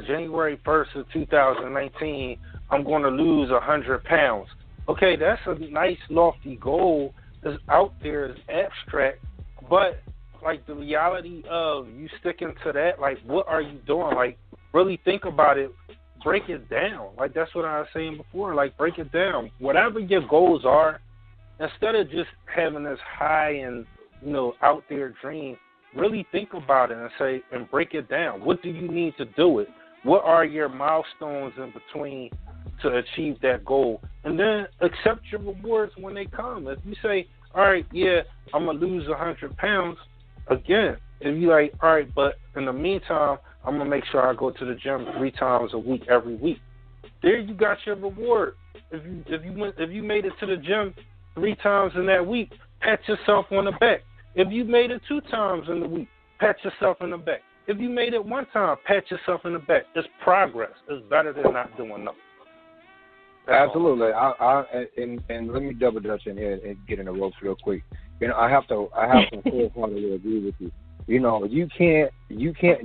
Speaker 4: January 1st of 2019, I'm going to lose 100 pounds. Okay, that's a nice, lofty goal. It's out there, it's abstract, but, like, the reality of you sticking to that, like, what are you doing? Like, really think about it. Break it down. Like, that's what I was saying before. Like, break it down. Whatever your goals are, instead of just having this high and, out there dream, really think about it and break it down. What do you need to do it? What are your milestones in between to achieve that goal? And then accept your rewards when they come. If you say, all right, yeah, I'm going to lose 100 pounds, again, if you're like, all right, but in the meantime, I'm going to make sure I go to the gym 3 times a week, every week. There you got your reward. If you made it to the gym 3 times in that week, pat yourself on the back. If you made it 2 times in the week, pat yourself in the back. If you made it 1 time, pat yourself in the back. It's progress. It's better than not doing nothing.
Speaker 6: Absolutely. And let me double dutch in here and get in the ropes real quick. I have to wholeheartedly agree with you. You can't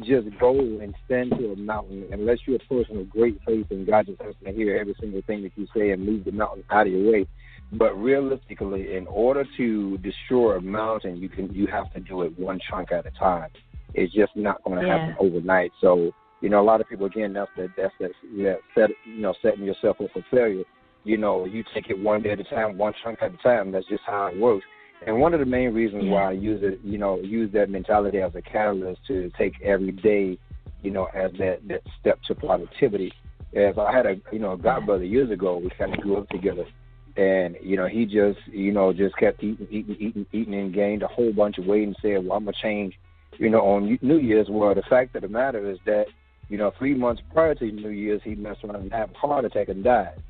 Speaker 6: just go and stand to a mountain unless you're a person of great faith and God just has to hear every single thing that you say and move the mountain out of your way. But realistically, in order to destroy a mountain, you have to do it one chunk at a time. It's just not going to happen overnight. So, a lot of people, again, that's setting yourself up for failure. You take it one day at a time, one chunk at a time. That's just how it works. And one of the main reasons why I use that mentality as a catalyst to take every day, as that step to productivity. As I had a godbrother years ago, we kind of grew up together. And, he just kept eating and gained a whole bunch of weight and said, well, I'm going to change, on New Year's. Well, the fact of the matter is that, 3 months prior to New Year's, he messed around and had a heart attack and died.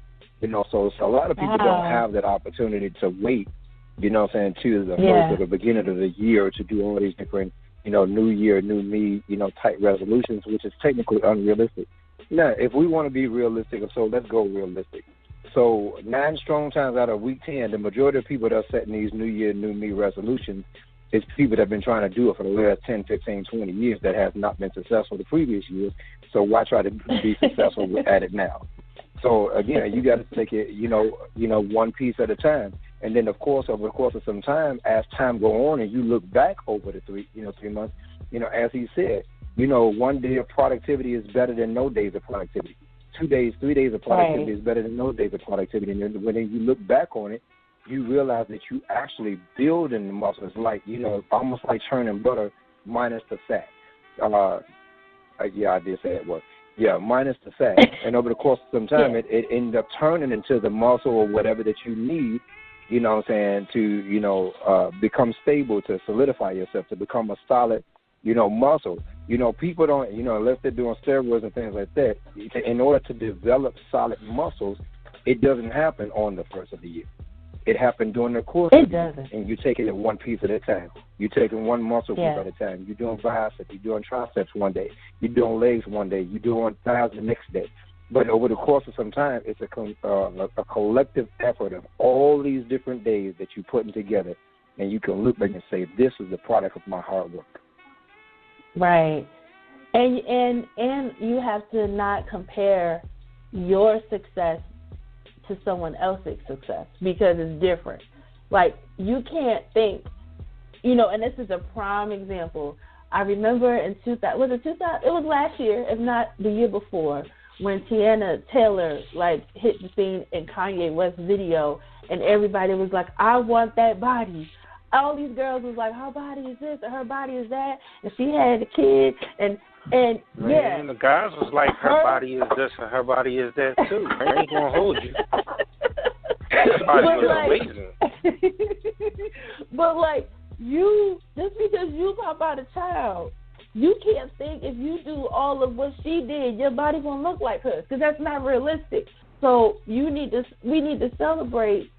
Speaker 6: So a lot of people don't have that opportunity to wait, to the first or the beginning of the year to do all these different, new year, new me, type resolutions, which is technically unrealistic. Now, if we want to be realistic, so let's go realistic. So 9 strong times out of week 10, the majority of people that are setting these new year, new me resolutions is people that have been trying to do it for the last 10, 15, 20 years that have not been successful the previous years. So why try to be successful at it now? So, again, you got to take it, one piece at a time. And then, of course, over the course of some time, as time go on and you look back over the 3 months, as he said, 1 day of productivity is better than no days of productivity. 2 days, 3 days of productivity is better than no days of productivity. And then when you look back on it, you realize that you actually building the muscles, like, almost like churning butter minus the fat. I did say that word. Yeah, minus the fat. And over the course of some time, it ended up turning into the muscle or whatever that you need, to, become stable, to solidify yourself, to become a solid, muscle. People don't, unless they're doing steroids and things like that, in order to develop solid muscles, it doesn't happen on the first of the year. It happened during the course of the year, and you're taking it one piece at a time. You're taking one muscle group at a time. You're doing biceps, you're doing triceps one day, you're doing legs one day, you're doing thighs the next day. But over the course of some time, it's a collective effort of all these different days that you're putting together, and you can look back and say, this is the product of my hard work.
Speaker 3: Right. And you have to not compare your success to someone else's success because it's different. Like, you can't think, and this is a prime example. I remember in 2000, it was last year, if not the year before, when Tiana Taylor, hit the scene in Kanye West's video, and everybody was like, I want that body. All these girls was like, her body is this and her body is that, and she had a kid, and
Speaker 4: Man, the guys was like, her body is this and her body is that too. I ain't gonna hold you. Her body was amazing.
Speaker 3: But you, just because you pop out a child, you can't think if you do all of what she did, your body gonna look like hers, because that's not realistic. So we need to celebrate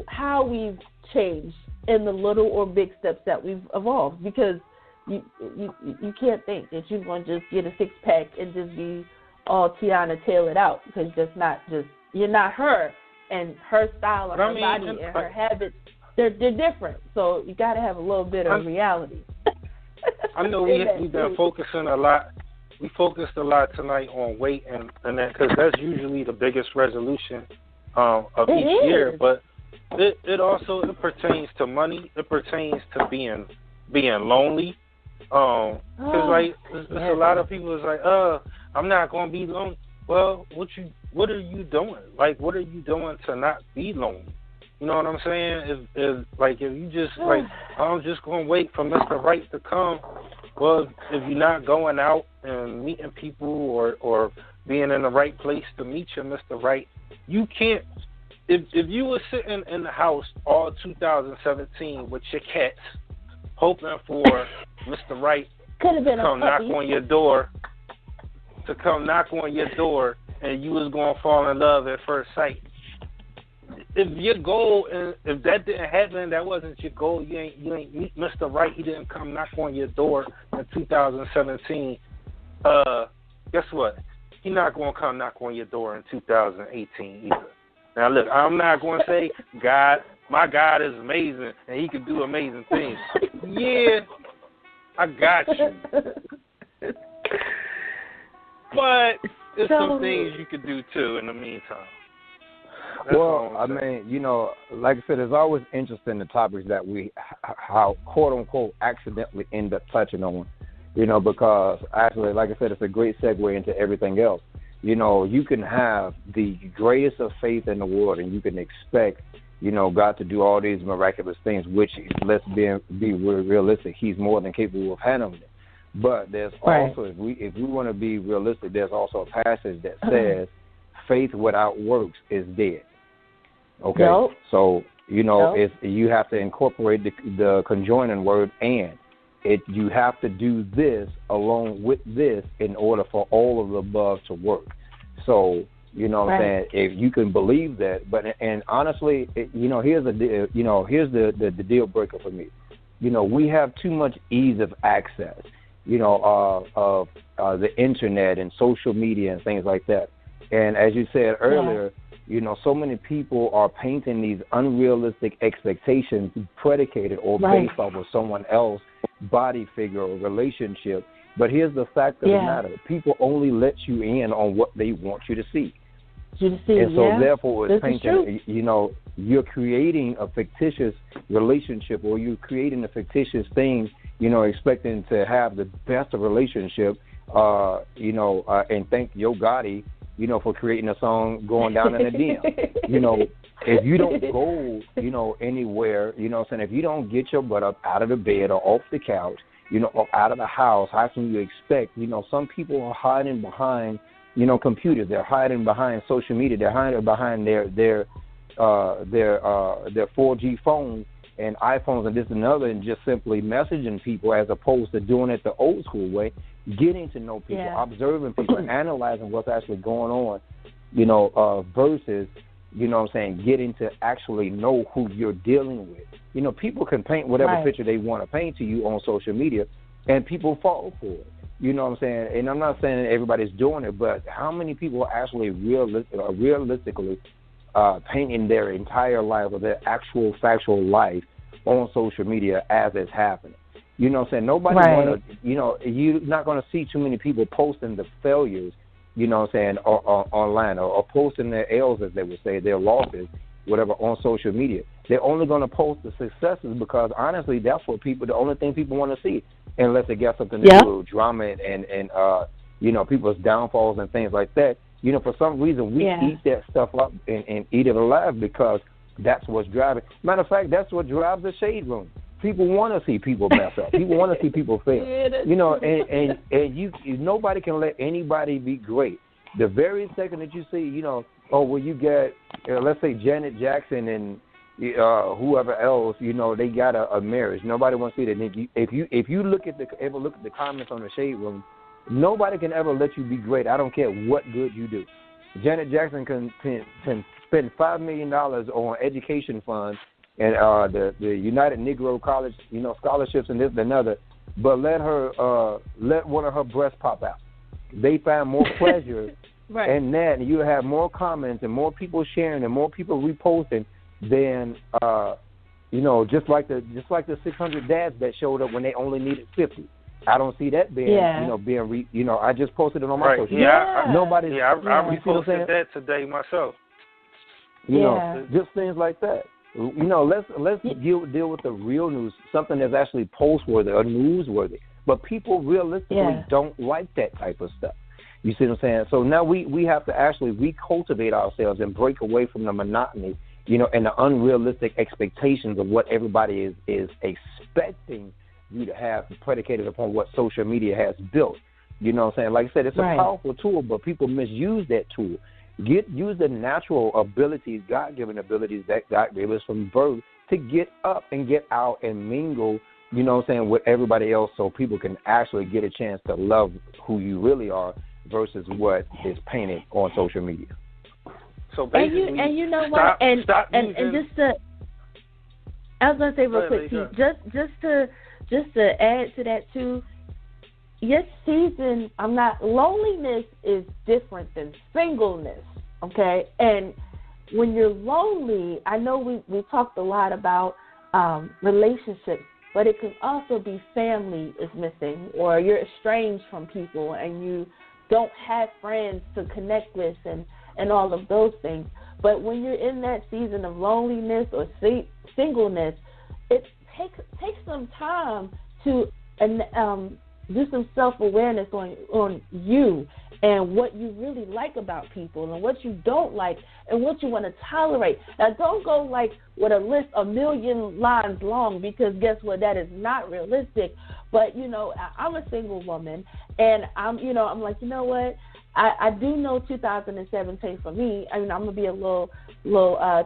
Speaker 3: how we've changed in the little or big steps that we've evolved, because you can't think that you're going to just get a six-pack and just be all Tiana Tailored out, because you're not her, and her style of her body and her habits, they're different. So you got to have a little bit of reality.
Speaker 4: I know we've been focusing a lot. We focused a lot tonight on weight and that, because that's usually the biggest resolution of each year. But it also pertains to money. It pertains to being lonely. Because there's a lot of people is like, I'm not gonna be lonely. Well, what are you doing? What are you doing to not be lonely? You know what I'm saying? If you just I'm just gonna wait for Mr. Right to come. Well, if you're not going out and meeting people or being in the right place to meet your Mr. Right, you can't. If you were sitting in the house all 2017 with your cats, hoping for Mr. Right to come knock on your door, and you was gonna fall in love at first sight. If your goal, if that didn't happen, that wasn't your goal. You ain't meet Mr. Right. He didn't come knock on your door in 2017. Guess what? He's not gonna come knock on your door in 2018 either. Now look, I'm not gonna say my God is amazing and he can do amazing things. Yeah, I got you. But there's some things you could do too in the meantime.
Speaker 6: Well, I mean, like I said, it's always interesting the topics that we, how quote unquote, accidentally end up touching on, because actually, like I said, it's a great segue into everything else. You can have the greatest of faith in the world, and you can expect, God to do all these miraculous things, which, let's be realistic, He's more than capable of handling it. But there's also, if we want to be realistic, there's also a passage that says, faith without works is dead. Okay, so it's, you have to incorporate the conjoining word and. You have to do this along with this in order for all of the above to work. So what I'm saying, if you can believe that, and honestly, here's the deal breaker for me. We have too much ease of access. Of the internet and social media and things like that. And as you said earlier, so many people are painting these unrealistic expectations predicated or based off of someone else's body figure or relationship. But here's the fact of the matter. People only let you in on what they want you to see. And so therefore it's painting, you're creating a fictitious relationship, or you're creating a fictitious thing, expecting to have the best of relationship, and thank Yo Gotti, for creating a song going down in the DM. If you don't go, anywhere, if you don't get your butt up out of the bed or off the couch, or out of the house, how can you expect, some people are hiding behind, computers, they're hiding behind social media, they're hiding behind their 4G phones and iPhones and this and another, and just simply messaging people as opposed to doing it the old school way, getting to know people, observing people, analyzing what's actually going on, versus, getting to actually know who you're dealing with. People can paint whatever picture they want to paint to you on social media, and people fall for it. You know what I'm saying? And I'm not saying that everybody's doing it, but how many people are actually realistically painting their entire life or their actual factual life on social media as it's happening? You know what I'm saying? Nobody want to, you're not going to see too many people posting the failures, you know what I'm saying, online or posting their L's, as they would say, their losses, whatever, on social media. They're only going to post the successes because, honestly, that's what the only thing people want to see, unless they got something to do with drama and people's downfalls and things like that. You know, for some reason, we eat that stuff up and eat it alive because that's what's driving. Matter of fact, that's what drives the shade room. People want to see people mess up. People want to see people fail. And nobody can let anybody be great. The very second that you see, you get, let's say Janet Jackson and whoever else, they got a marriage. Nobody wants to see that. If you ever look at the comments on the shade room, nobody can ever let you be great. I don't care what good you do. Janet Jackson can spend $5 million on education funds and the United Negro College, scholarships and this and another, but let one of her breasts pop out. They find more pleasure in that, and you have more comments and more people sharing and more people reposting than just like the 600 dads that showed up when they only needed 50. I don't see that being I just posted it on my social.
Speaker 4: I reposted that today myself. Just things like that. Let's deal with the real news, something that's actually post-worthy or newsworthy. But people realistically don't like that type of stuff. You see what I'm saying? So now we have to actually recultivate ourselves and break away from the monotony, and the unrealistic expectations of what everybody is expecting you to have predicated upon what social media has built. You know what I'm saying? Like I said, it's a powerful tool, but people misuse that tool. Use the natural abilities, God-given abilities that God gave us from birth to get up and get out and mingle, with everybody else so people can actually get a chance to love who you really are versus what is painted on social media. So basically,
Speaker 3: and you know what? And just to, I was gonna say real quick, just to add to that too. Your season, loneliness is different than singleness, okay? And when you're lonely, I know we talked a lot about relationships, but it can also be family is missing, or you're estranged from people and you don't have friends to connect with and all of those things. But when you're in that season of loneliness or singleness, it takes some time to do some self-awareness on you and what you really like about people and what you don't like and what you want to tolerate. Now, don't go with a list a million lines long, because guess what? That is not realistic. But, I'm a single woman, and I'm like, you know what? I do know 2017 for me. I'm going to be a little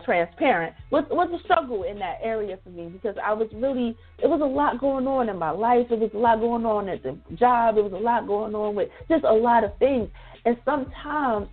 Speaker 3: transparent. Was a struggle in that area for me, because it was a lot going on in my life. It was a lot going on at the job. It was a lot going on with just a lot of things. And sometimes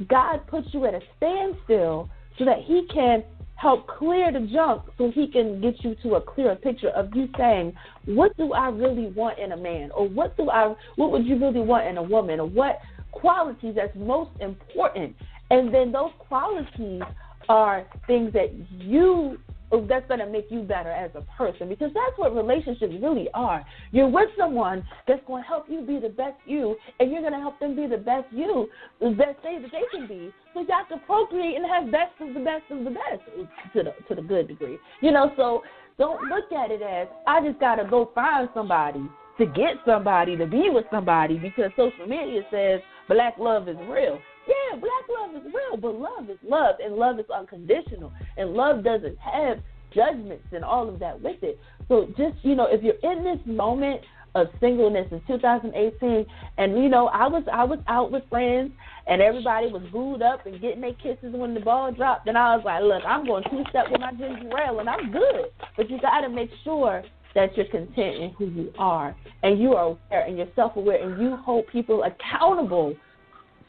Speaker 3: God puts you at a standstill so that he can help clear the junk, so he can get you to a clearer picture of you saying, what do I really want in a man? Or what would you really want in a woman? Or what qualities that's most important? And then those qualities are things that's going to make you better as a person, because that's what relationships really are. You're with someone that's going to help you be the best you, and you're going to help them be the best you, the best they that they can be, so y'all can procreate and have best of the best of the best to the good degree. So don't look at it as, I just got to go find somebody to get somebody to be with somebody because social media says black love is real. Yeah, black love is real, but love is love, and love is unconditional, and love doesn't have judgments and all of that with it. So just, if you're in this moment of singleness in 2018, and, I was out with friends, and everybody was booed up and getting their kisses when the ball dropped, and I was like, look, I'm going two-step with my ginger ale, and I'm good. But you got to make sure that you're content in who you are, and you are aware, and you're self-aware, and you hold people accountable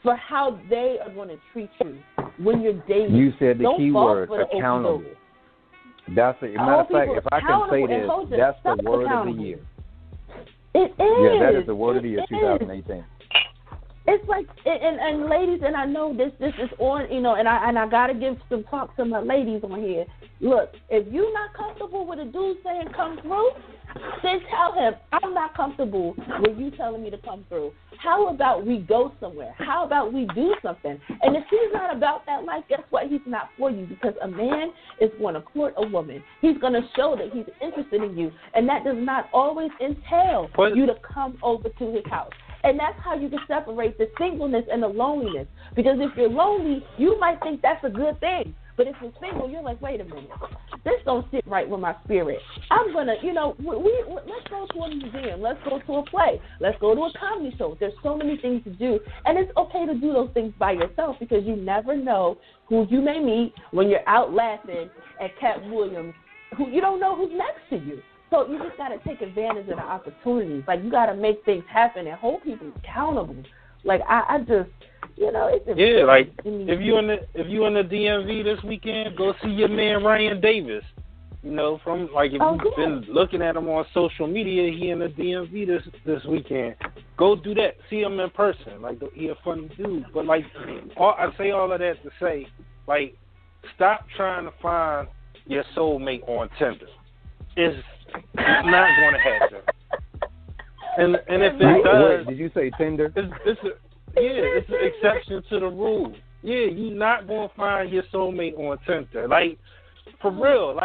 Speaker 3: for how they are going to treat you when you're dating.
Speaker 6: You said the key word, accountable. That's a matter of fact, if I can say this, that's the word of the year.
Speaker 3: It is.
Speaker 6: Yeah, that is the word of the year, 2018.
Speaker 3: It's like, and ladies, and I know this is on, and I gotta give some talk to my ladies on here. Look, if you're not comfortable with a dude saying come through, then tell him I'm not comfortable with you telling me to come through. How about we go somewhere? How about we do something? And if he's not about that life, guess what? He's not for you, because a man is going to court a woman. He's going to show that he's interested in you, and that does not always entail you to come over to his house. And that's how you can separate the singleness and the loneliness. Because if you're lonely, you might think that's a good thing. But if you're single, you're like, wait a minute, this don't sit right with my spirit. I'm going to, let's go to a museum. Let's go to a play. Let's go to a comedy show. There's so many things to do. And it's okay to do those things by yourself, because you never know who you may meet when you're out laughing at Cat Williams, who you don't know who's next to you. So you just got to take advantage of the opportunities. Like, you got to make things happen and hold people accountable. Like, I just, it's
Speaker 4: like if you in the DMV this weekend, go see your man Ryan Davis. From if you've been looking at him on social media, he in the DMV this weekend. Go do that. See him in person. Like, he a funny dude. But I say all of that to say, stop trying to find your soulmate on Tinder. It's not going to happen. And if it does,
Speaker 6: wait, did you say Tinder?
Speaker 4: It's an exception to the rule. Yeah, you're not going to find your soulmate on Tinder. Like, for real,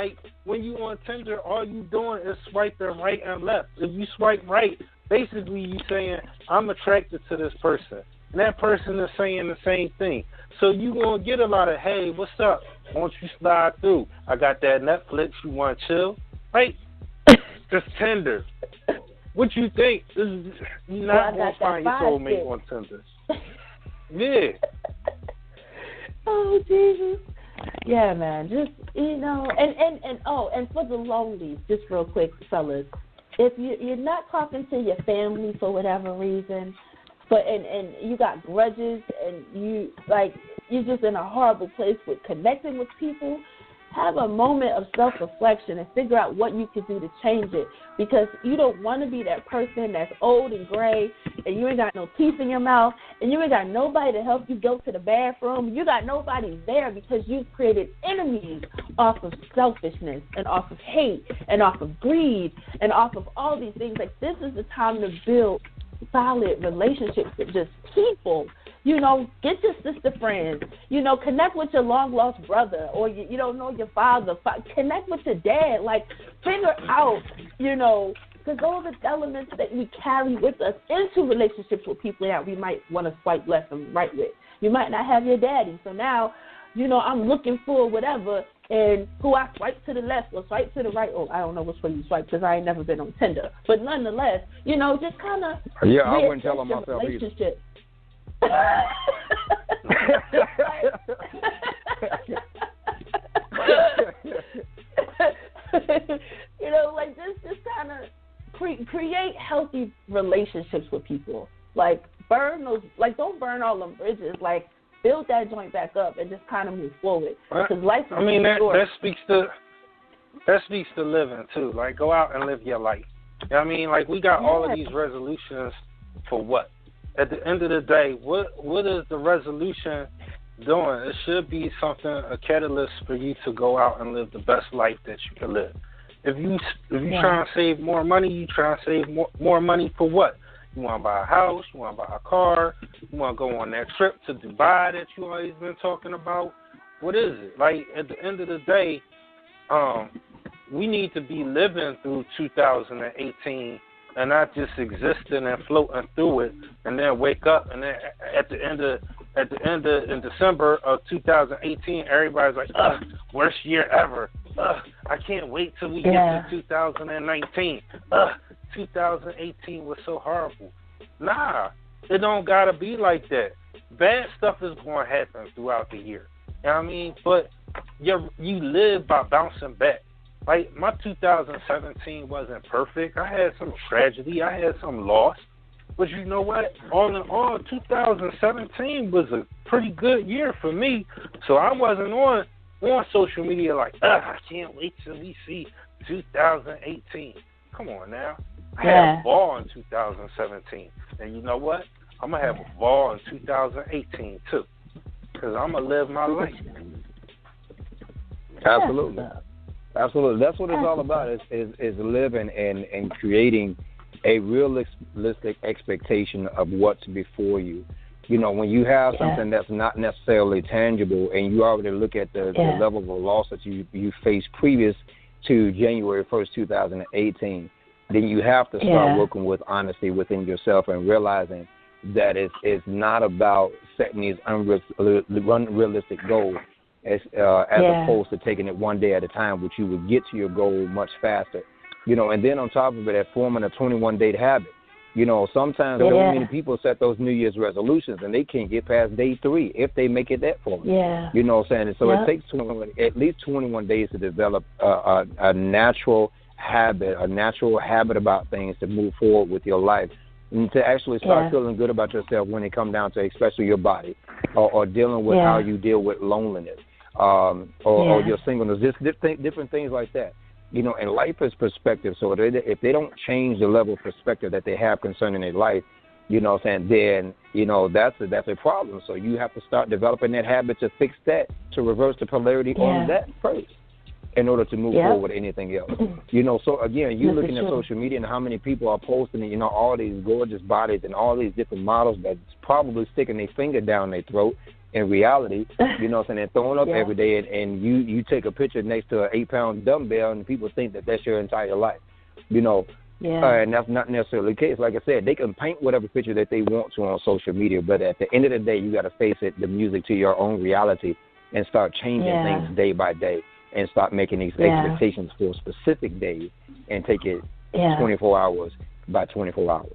Speaker 4: when you on Tinder, all you doing is swiping right and left. If you swipe right, basically you saying, I'm attracted to this person. And that person is saying the same thing. So you going to get a lot of, hey, what's up? Won't you slide through? I got that Netflix. You want to chill? Right? Just Tinder. What you think? You're not going to find your soulmate on Tinder. Yeah.
Speaker 3: Oh, Jesus. Yeah, man. Just, and for the lonelies, just real quick, fellas, if you're not talking to your family for whatever reason, and you got grudges and you're just in a horrible place with connecting with people, have a moment of self-reflection and figure out what you can do to change it, because you don't want to be that person that's old and gray and you ain't got no teeth in your mouth and you ain't got nobody to help you go to the bathroom. You got nobody there because you've created enemies off of selfishness and off of hate and off of greed and off of all these things. Like, this is the time to build solid relationships with just people. Get your sister friends. Connect with your long-lost brother, or you don't know your father. Connect with your dad. Figure out, because those are elements that we carry with us into relationships with people that we might want to swipe left and right with. You might not have your daddy, so now, I'm looking for whatever, and who I swipe to the left or swipe to the right. Oh, I don't know which way you swipe because I ain't never been on Tinder. But nonetheless, just kind of
Speaker 6: I wouldn't tell them myself either. Just kind of create healthy relationships with people. Burn those, don't burn all them bridges. Build that joint back up and just kind of move forward. Because life is short.
Speaker 4: that speaks to living too. Go out and live your life. We got all of these resolutions for what? At the end of the day, what is the resolution doing? It should be something, a catalyst for you to go out and live the best life that you can live. If you trying to save more money, you trying to save more money for what? You want to buy a house, you want to buy a car, you want to go on that trip to Dubai that you always been talking about. What is it? At the end of the day, we need to be living through 2018 and not just existing and floating through it, and then wake up and then at the end of in December of 2018, everybody's like, worst year ever. I can't wait till we get to 2019. 2018 was so horrible. Nah, it don't gotta be like that. Bad stuff is going to happen throughout the year. You know what I mean? But you live by bouncing back. My 2017 wasn't perfect. I had some tragedy. I had some loss. But you know what? All in all, 2017 was a pretty good year for me. So I wasn't on social media I can't wait till we see 2018. Come on now. I had a ball in 2017. And you know what? I'm going to have a ball in 2018, too. Because I'm going to live my life.
Speaker 6: Absolutely. Absolutely. That's what it's all about, is living and creating a realistic expectation of what's before you. You know, when you have something that's not necessarily tangible and you already look at the level of loss that you faced previous to January 1st, 2018, then you have to start working with honesty within yourself and realizing that it's not about setting these unrealistic goals as opposed to taking it one day at a time, which you would get to your goal much faster. You know, and then on top of it, forming a 21-day habit. You know, sometimes so many people set those New Year's resolutions and they can't get past day 3 if they make it that far.
Speaker 3: Yeah.
Speaker 6: You know what I'm saying? So it takes at least 21 days to develop a natural habit about things to move forward with your life and to actually start feeling good about yourself when it comes down to especially your body or dealing with how you deal with loneliness or your singleness, just different things like that. You know, and life is perspective. So if they don't change the level of perspective that they have concerning their life, you know what I'm saying, then, you know, that's a problem. So you have to start developing that habit to fix that, to reverse the polarity on that first in order to move forward with anything else. You know, so again, you're looking at social media and how many people are posting, you know, all these gorgeous bodies and all these different models that's probably sticking their finger down their throat. In reality, you know what I'm saying, they're throwing up every day, and you take a picture next to an 8-pound dumbbell, and people think that that's your entire life, you know. And that's not necessarily the case. Like I said, they can paint whatever picture that they want to on social media, but at the end of the day, you got to face it, the music to your own reality, and start changing things day by day, and start making these expectations for specific days, and take it 24 hours by 24 hours.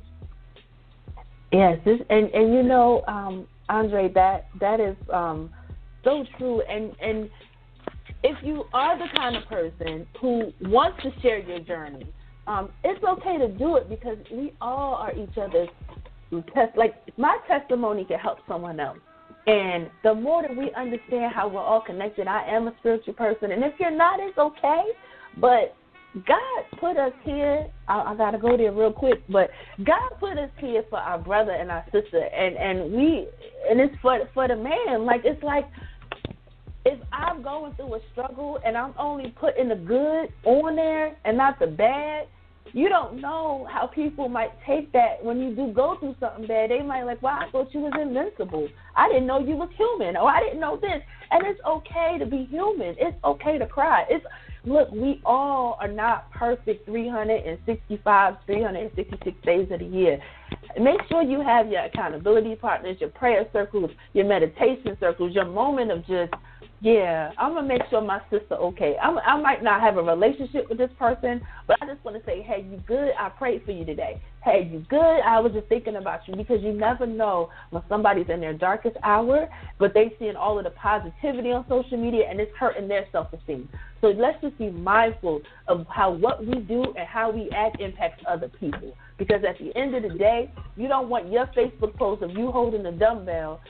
Speaker 3: Yes, and you know, Andre, that is so true. And if you are the kind of person who wants to share your journey, it's okay to do it because we all are each other's test. Like, my testimony can help someone else. And the more that we understand how we're all connected, I am a spiritual person. And if you're not, it's okay. But God put us here. I got to go there real quick. But God put us here for our brother and our sister. And it's for the man. Like, it's like, if I'm going through a struggle and I'm only putting the good on there and not the bad, you don't know how people might take that when you do go through something bad. They might like, well, I thought you was invincible. I didn't know you was human. Or I didn't know this. And it's okay to be human. It's okay to cry. Look, we all are not perfect 365, 366 days of the year. Make sure you have your accountability partners, your prayer circles, your meditation circles, your moment of just, I'm going to make sure my sister okay. I might not have a relationship with this person, but I just want to say, hey, you good? I prayed for you today. Hey, you good? I was just thinking about you, because you never know when somebody's in their darkest hour, but they seeing all of the positivity on social media and it's hurting their self-esteem. So let's just be mindful of how what we do and how we act impacts other people, because at the end of the day, you don't want your Facebook post of you holding a dumbbell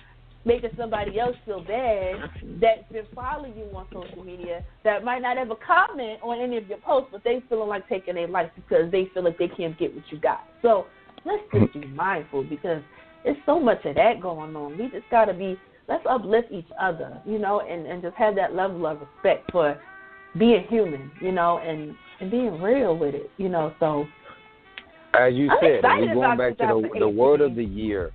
Speaker 3: making somebody else feel bad that's been following you on social media that might not ever comment on any of your posts, but they feeling like taking their life because they feel like they can't get what you got. So let's just be mindful, because there's so much of that going on. We just got to let's uplift each other, you know, and just have that level of respect for being human, you know, and being real with it, you know. So
Speaker 6: as you said, we're going back to the word of the year.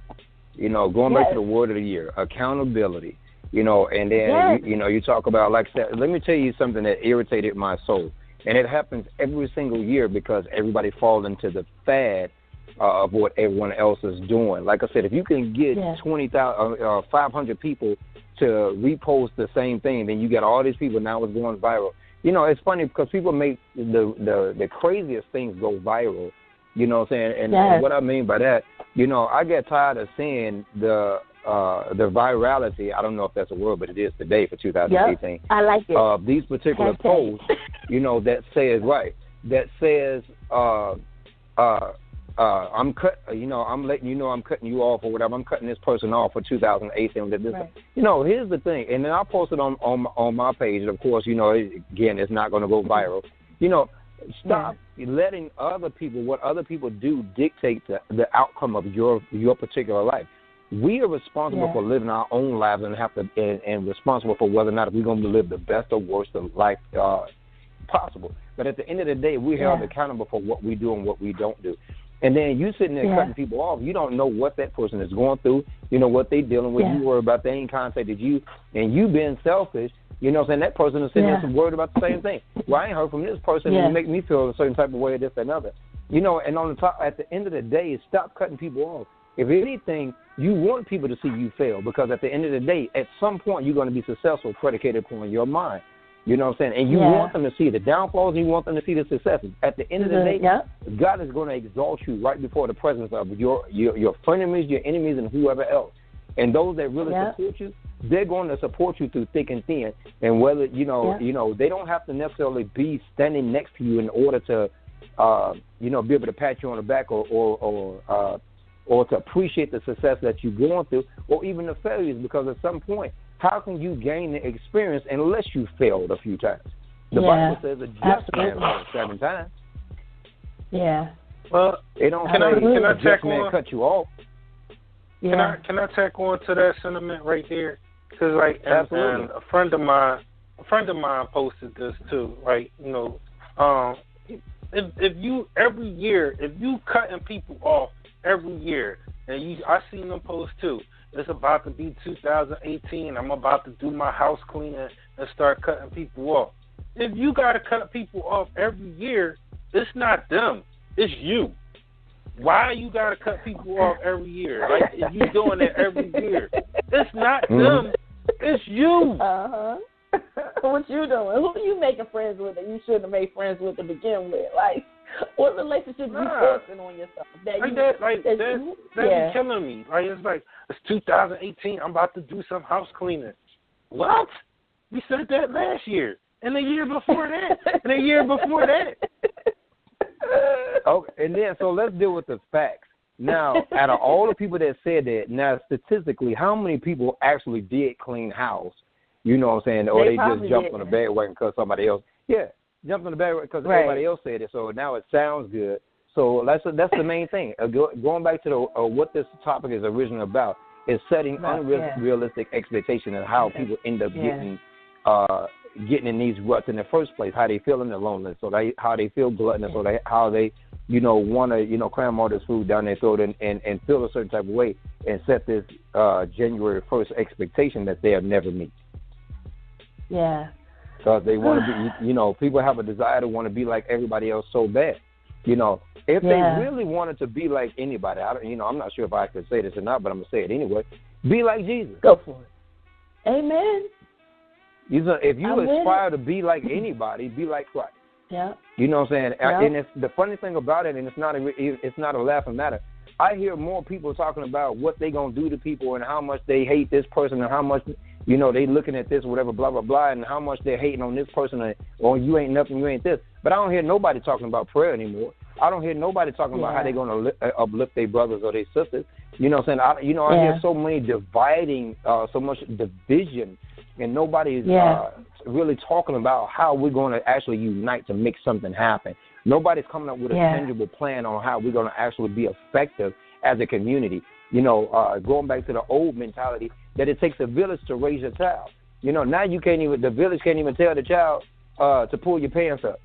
Speaker 6: You know, going back to the word of the year, accountability, you know, and then, you talk about, like I said, let me tell you something that irritated my soul. And it happens every single year because everybody falls into the fad of what everyone else is doing. Like I said, if you can get 500 people to repost the same thing, then you got all these people, now it's going viral. You know, it's funny because people make the craziest things go viral. You know what I'm saying? And what I mean by that, you know, I get tired of seeing the virality. I don't know if that's a word, but it is today for 2018.
Speaker 3: Yep, I like it.
Speaker 6: These particular posts, you know, that says I'm letting you know I'm cutting you off or whatever. I'm cutting this person off for 2018. You know, here's the thing, and then I posted on my page. And of course, you know, again, it's not going to go viral. You know, Stop letting other people, what other people do, dictate the outcome of your particular life. We are responsible for living our own lives and and responsible for whether or not we're going to live the best or worst of life possible. But at the end of the day, we're held accountable for what we do and what we don't do. And then you sitting there cutting people off. You don't know what that person is going through. You know what they're dealing with. You worry about they ain't contacted you, and you being selfish. You know what I'm saying? That person is sitting there worried about the same thing. Well, I ain't heard from this person, and it make me feel a certain type of way, this, that, and other. You know, and on the top, at the end of the day, stop cutting people off. If anything, you want people to see you fail, because at the end of the day, at some point, you're going to be successful predicated upon your mind. You know what I'm saying? And you want them to see the downfalls, and you want them to see the successes. At the end of the day, God is going to exalt you right before the presence of your frenemies, your enemies, and whoever else. And those that really support you, they're going to support you through thick and thin. And whether you know, they don't have to necessarily be standing next to you in order to, be able to pat you on the back or to appreciate the success that you're going through, or even the failures. Because at some point, how can you gain the experience unless you failed a few times? The Bible says a just man fails 7 times.
Speaker 3: Yeah.
Speaker 4: Well,
Speaker 6: they don't
Speaker 4: can I
Speaker 6: just man cut you off.
Speaker 4: Yeah. Can I tack on to that sentiment right there? Because and a friend of mine posted this too. Right? You know, if you every year, if you cutting people off every year, and I seen them post too. It's about to be 2018. I'm about to do my house cleaning and start cutting people off. If you got to cut people off every year, it's not them. It's you. Why you got to cut people off every year? Like, if you doing it every year, it's not them. It's you.
Speaker 3: What you doing? Who are you making friends with that you shouldn't have made friends with to begin with? Like, what relationship you forcing on yourself? That's
Speaker 4: killing me. Like, it's like, it's 2018. I'm about to do some house cleaning. What? We said that last year, and the year before that, and the year before that.
Speaker 6: Okay, and then so let's deal with the facts. Now, out of all the people that said that, now statistically, how many people actually did clean house? You know what I'm saying? Or they just jumped on the bandwagon because somebody else. Yeah, jumped on the bandwagon because everybody else said it. So now it sounds good. So that's the main thing. Going back to what this topic is originally about is setting unrealistic expectations and how people end up getting in these ruts in the first place. How they feel in their loneliness, how they feel gluttonous, or how they want to cram all this food down their throat and feel a certain type of way and set this January 1st expectation that they'll never meet.
Speaker 3: Yeah.
Speaker 6: Because they want to be, people have a desire to want to be like everybody else so bad. If they really wanted to be like anybody, I'm not sure if I could say this or not, but I'm going to say it anyway. Be like Jesus.
Speaker 3: Go for it. Amen.
Speaker 6: If you aspire to be like anybody, be like Christ.
Speaker 3: Yeah.
Speaker 6: You know what I'm saying? Yeah. And it's the funny thing about it, and it's not a laughing matter, I hear more people talking about what they going to do to people and how much they hate this person and how much, they looking at this, whatever, blah, blah, blah, and how much they're hating on this person or you ain't nothing, you ain't this. But I don't hear nobody talking about prayer anymore. I don't hear nobody talking about how they're going to uplift their brothers or their sisters. You know what I'm saying? I hear so many dividing, so much division, and nobody's really talking about how we're going to actually unite to make something happen. Nobody's coming up with a tangible plan on how we're going to actually be effective as a community. Going back to the old mentality that it takes a village to raise a child. Now the village can't even tell the child to pull your pants up.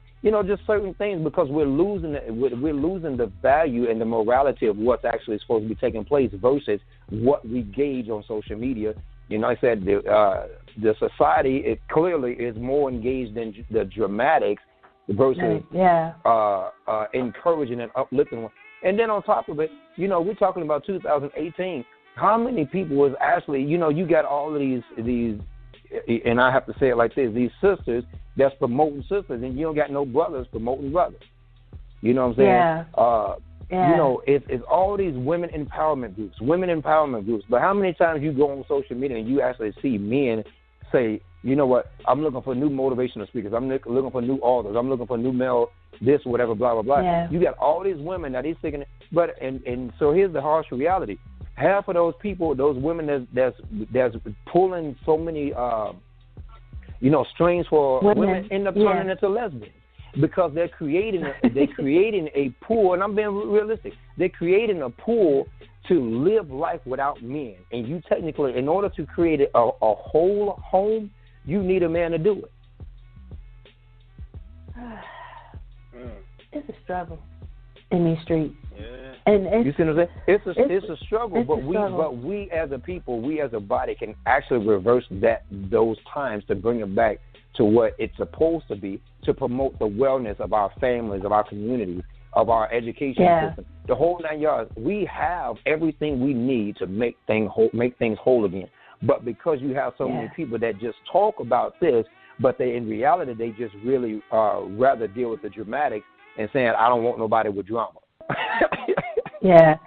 Speaker 6: Just certain things, because we're losing the value and the morality of what's actually supposed to be taking place versus what we gauge on social media. I said the society, it clearly is more engaged in the dramatics versus encouraging and uplifting. And then on top of it, we're talking about 2018. How many people is actually, you got all of these, and I have to say it like this, these sisters that's promoting sisters, and you don't got no brothers promoting brothers. You know what I'm saying? It's all these women empowerment groups. But how many times you go on social media and you actually see men say, you know what, I'm looking for new motivational speakers. I'm looking for new authors. I'm looking for new male this, whatever, blah, blah, blah. Yeah. You got all these women that he's thinking, and so here's the harsh reality. Half of those people, those women that's pulling so many, strings for women end up turning into lesbians. because they're creating a pool, and I'm being realistic. They're creating a pool to live life without men, and you technically, in order to create a whole home, you need a man to do it.
Speaker 3: It's a struggle in these streets.
Speaker 4: Yeah.
Speaker 3: And
Speaker 6: you see what I'm saying? It's a struggle, but we as a people, we as a body can actually reverse those times to bring it back to what it's supposed to be, to promote the wellness of our families, of our communities, of our education system, the whole 9 yards. We have everything we need to make things whole again. But because you have so many people that just talk about this, but in reality they just really rather deal with the dramatics and saying, I don't want nobody with drama.
Speaker 3: Yeah.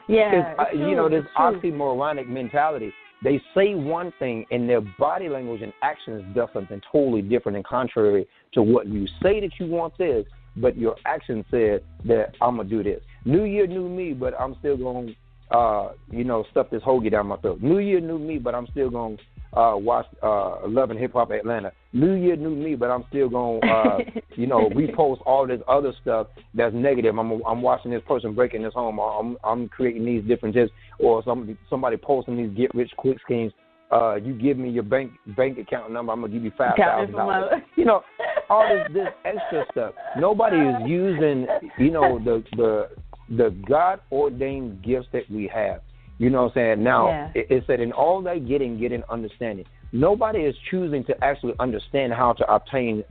Speaker 6: This oxymoronic mentality. They say one thing, and their body language and actions does something totally different and contrary to what you say that you want this, but your action said that I'm going to do this. New year, new me, but I'm still going to, stuff this hoagie down my throat. New year, new me, but I'm still going to watch Love and Hip Hop Atlanta. New year, new me, but I'm still going to, repost all this other stuff that's negative. I'm watching this person breaking this home. I'm creating these different tips, or somebody posting these get rich quick schemes. You give me your bank account number, I'm gonna give you $5,000. All this extra stuff. Nobody is using, the God ordained gifts that we have. You know what I'm saying? Now, it said in all that getting understanding. Nobody is choosing to actually understand how to obtain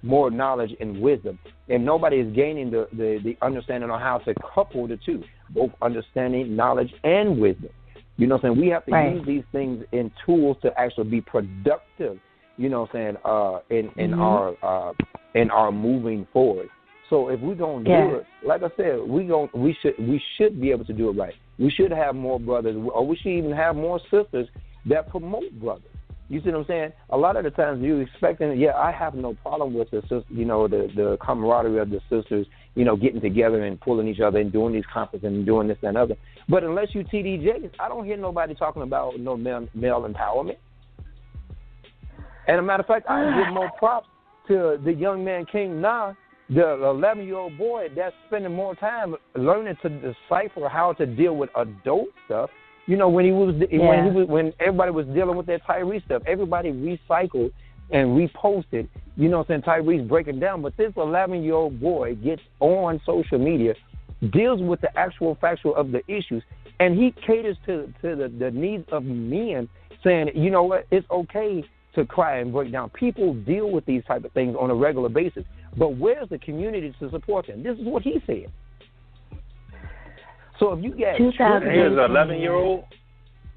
Speaker 6: more knowledge and wisdom. And nobody is gaining the understanding on how to couple the two, both understanding, knowledge, and wisdom. You know what I'm saying? We have to use these things in tools to actually be productive, you know what I'm saying, in our moving forward. So if we're going to do it, like I said, we should be able to do it right. We should have more brothers, or we should even have more sisters that promote brothers. You see what I'm saying? A lot of the times you're expecting, I have no problem with the camaraderie of the sisters, getting together and pulling each other and doing these conferences and doing this and other. But unless you TDJs, I don't hear nobody talking about no male empowerment. And as a matter of fact, I give more props to the young man King Na, the 11-year-old boy that's spending more time learning to decipher how to deal with adult stuff. When everybody was dealing with that Tyrese stuff, everybody recycled and reposted, Tyrese breaking down. But this 11-year-old boy gets on social media, deals with the actual factual of the issues, and he caters to the needs of men, saying, you know what, it's okay to cry and break down. People deal with these type of things on a regular basis, but where's the community to support them? This is what he said. So if you get
Speaker 4: here's an 11-year-old.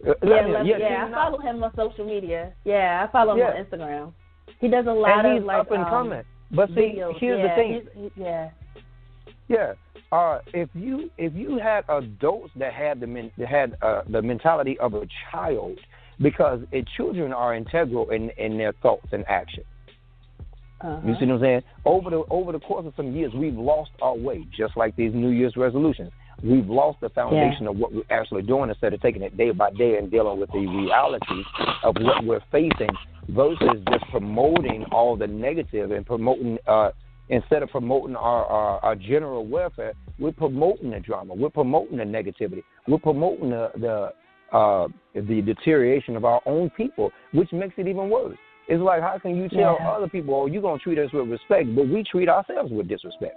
Speaker 3: I follow him on social media. Yeah, I follow him on Instagram. He does a lot of
Speaker 6: he's up and coming. But see,
Speaker 3: videos.
Speaker 6: Here's the thing. If you had adults that had the mentality of a child, because children are integral in their thoughts and actions. You see what I'm saying? Over the course of some years, we've lost our way, just like these New Year's resolutions. We've lost the foundation of what we're actually doing instead of taking it day by day and dealing with the realities of what we're facing versus just promoting all the negative and promoting, instead of promoting our general welfare, we're promoting the drama. We're promoting the negativity. We're promoting the deterioration of our own people, which makes it even worse. It's like, how can you tell other people, you're going to treat us with respect, but we treat ourselves with disrespect?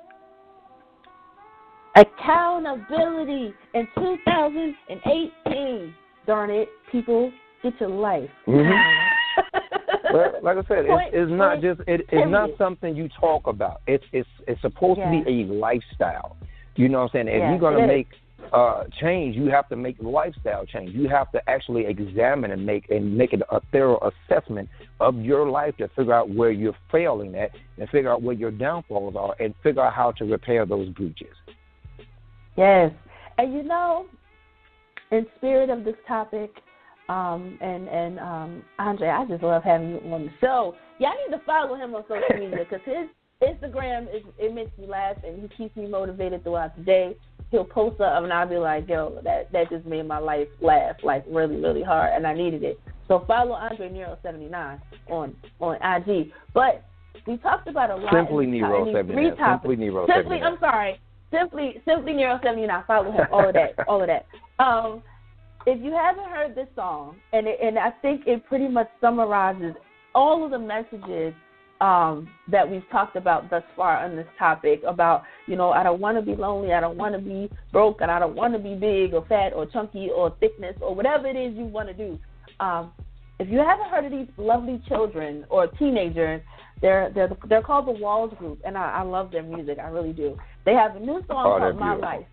Speaker 3: Accountability in 2018. Darn it, people, get your life.
Speaker 6: Well, like I said, it's not just it's not something you talk about. It's supposed to be a lifestyle. You know what I'm saying? If you're going to make change, you have to make lifestyle change. You have to actually examine and make it a thorough assessment of your life to figure out where you're failing at and figure out where your downfalls are and figure out how to repair those breaches.
Speaker 3: Yes. And in spirit of this topic, and Andre, I just love having you on the show. Y'all need to follow him on social media because his Instagram, it makes me laugh and he keeps me motivated throughout the day. He'll post something and I'll be like, yo, that just made my life laugh, like really, really hard, and I needed it. So follow Andre Nero 79 on IG. But We talked about a lot.
Speaker 6: Simply Nero 79. Simply Nero 79.
Speaker 3: I'm sorry. Simply Nero 79. Follow him. All of that. If you haven't heard this song, and I think it pretty much summarizes all of the messages that we've talked about thus far on this topic about, I don't want to be lonely, I don't want to be broke, and I don't want to be big or fat or chunky or thickness or whatever it is you want to do. If you haven't heard of these lovely children or teenagers, they're called the Walls Group, and I love their music. I really do. They have a new song called My Life,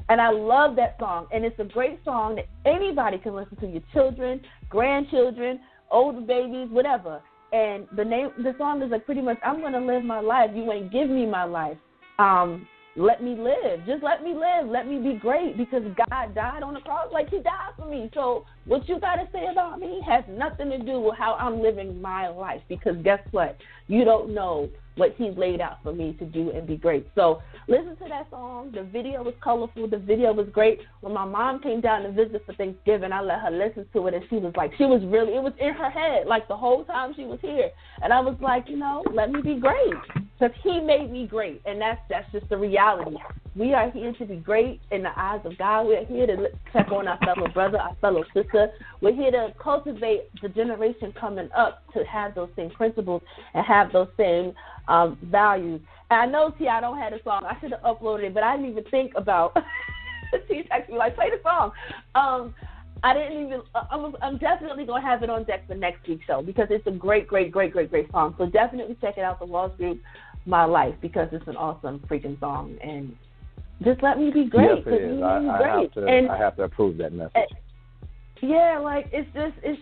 Speaker 3: and I love that song. And it's a great song that anybody can listen to, your children, grandchildren, older babies, whatever. And the song is like pretty much, I'm going to live my life. You ain't give me my life. Let me live. Just let me live. Let me be great, because God died on the cross like he died for me. So what you got to say about me has nothing to do with how I'm living my life, because guess what? You don't know what he's laid out for me to do and be great. So listen to that song. The video was colorful. The video was great. When my mom came down to visit for Thanksgiving, I let her listen to it, and it was in her head like the whole time she was here. And I was like, let me be great, because he made me great, and that's just the reality. We are here to be great in the eyes of God. We're here to check on our fellow brother, our fellow sister. We're here to cultivate the generation coming up to have those same principles and have those same values. And I know, T, I don't have a song. I should have uploaded it, but I didn't even think about T texted me like, play the song. I didn't even. I'm definitely gonna have it on deck for next week's show, because it's a great song. So definitely check it out. The Walls Group, My Life, because it's an awesome freaking song. And just let me be great.
Speaker 6: Yes, it is. I have to approve that message.
Speaker 3: Yeah, like it's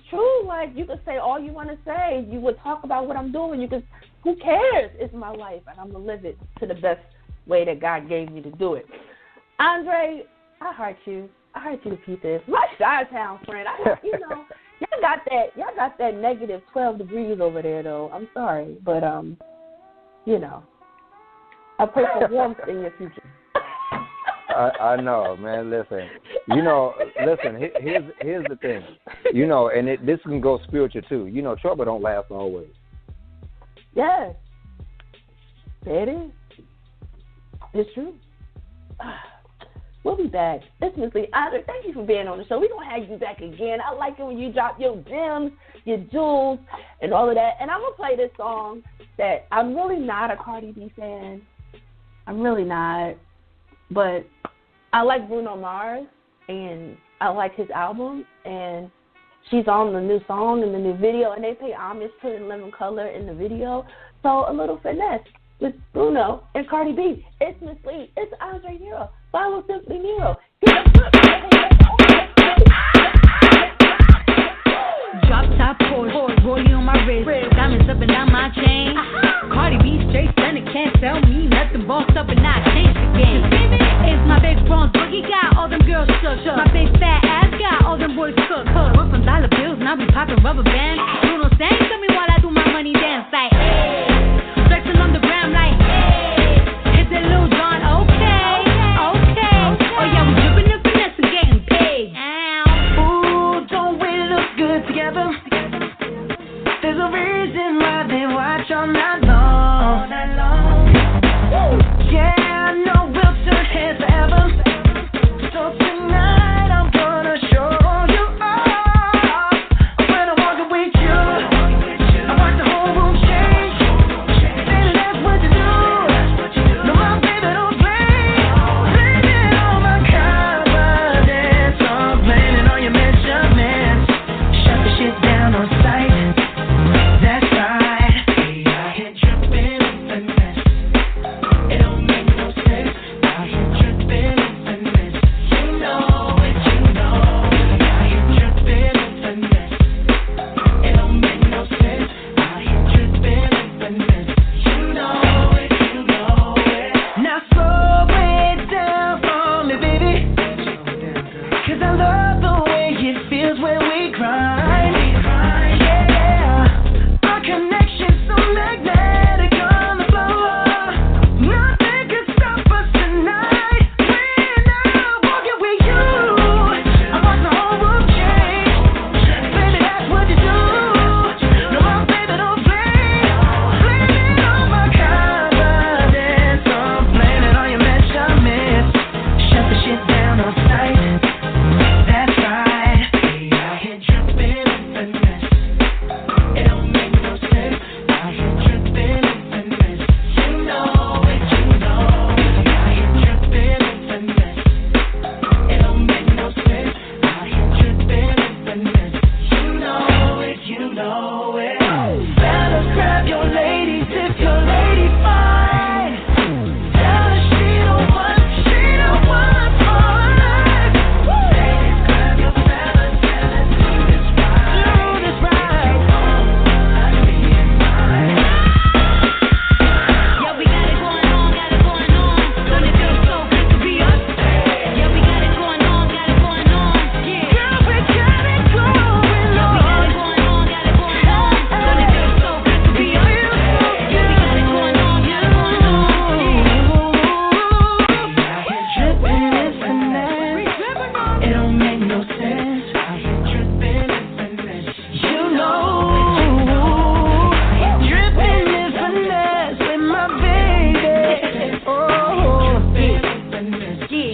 Speaker 3: true. Like, you could say all you want to say. You would talk about what I'm doing. Who cares? It's my life, and I'm gonna live it to the best way that God gave me to do it. Andre, I heart you. I heard you repeat this. My Chi-Town friend, y'all got that negative 12 degrees over there, though. I'm sorry, but I pray for warmth in your future.
Speaker 6: I know, man. Listen, here's the thing, and this can go spiritual too. Trouble don't last always.
Speaker 3: Yes, there it is. It's true. We'll be back. Justmisslee, Andre, thank you for being on the show. We're going to have you back again. I like it when you drop your gems, your jewels, and all of that. And I'm going to play this song that I'm really not a Cardi B fan. I'm really not. But I like Bruno Mars, and I like his album. And she's on the new song and the new video, and they pay homage to In Living Color in the video. So a little finesse with Bruno and Cardi B. It's Miss Lee. It's Andre Nero. Follow Simply Nero.
Speaker 7: Drop top Porsche, rollie on my wrist, diamonds up and down my chain. Cardi B straight stunning, can't tell me nothing. Bossed up and I changed the game. It's my big bronze boogie got all them girls shook. My big fat ass got all them boys cooked. We're from dollar bills and I be popping rubber bands. Bruno sang to me while I do my money dance like, hey. Flexing on the gram like, hey. Hit that Lil Jon, okay. Oh yeah, we dripping the finesse and getting paid. Ooh, don't we look good together? There's a reason why they watch all night long. Yeah, I know we'll turn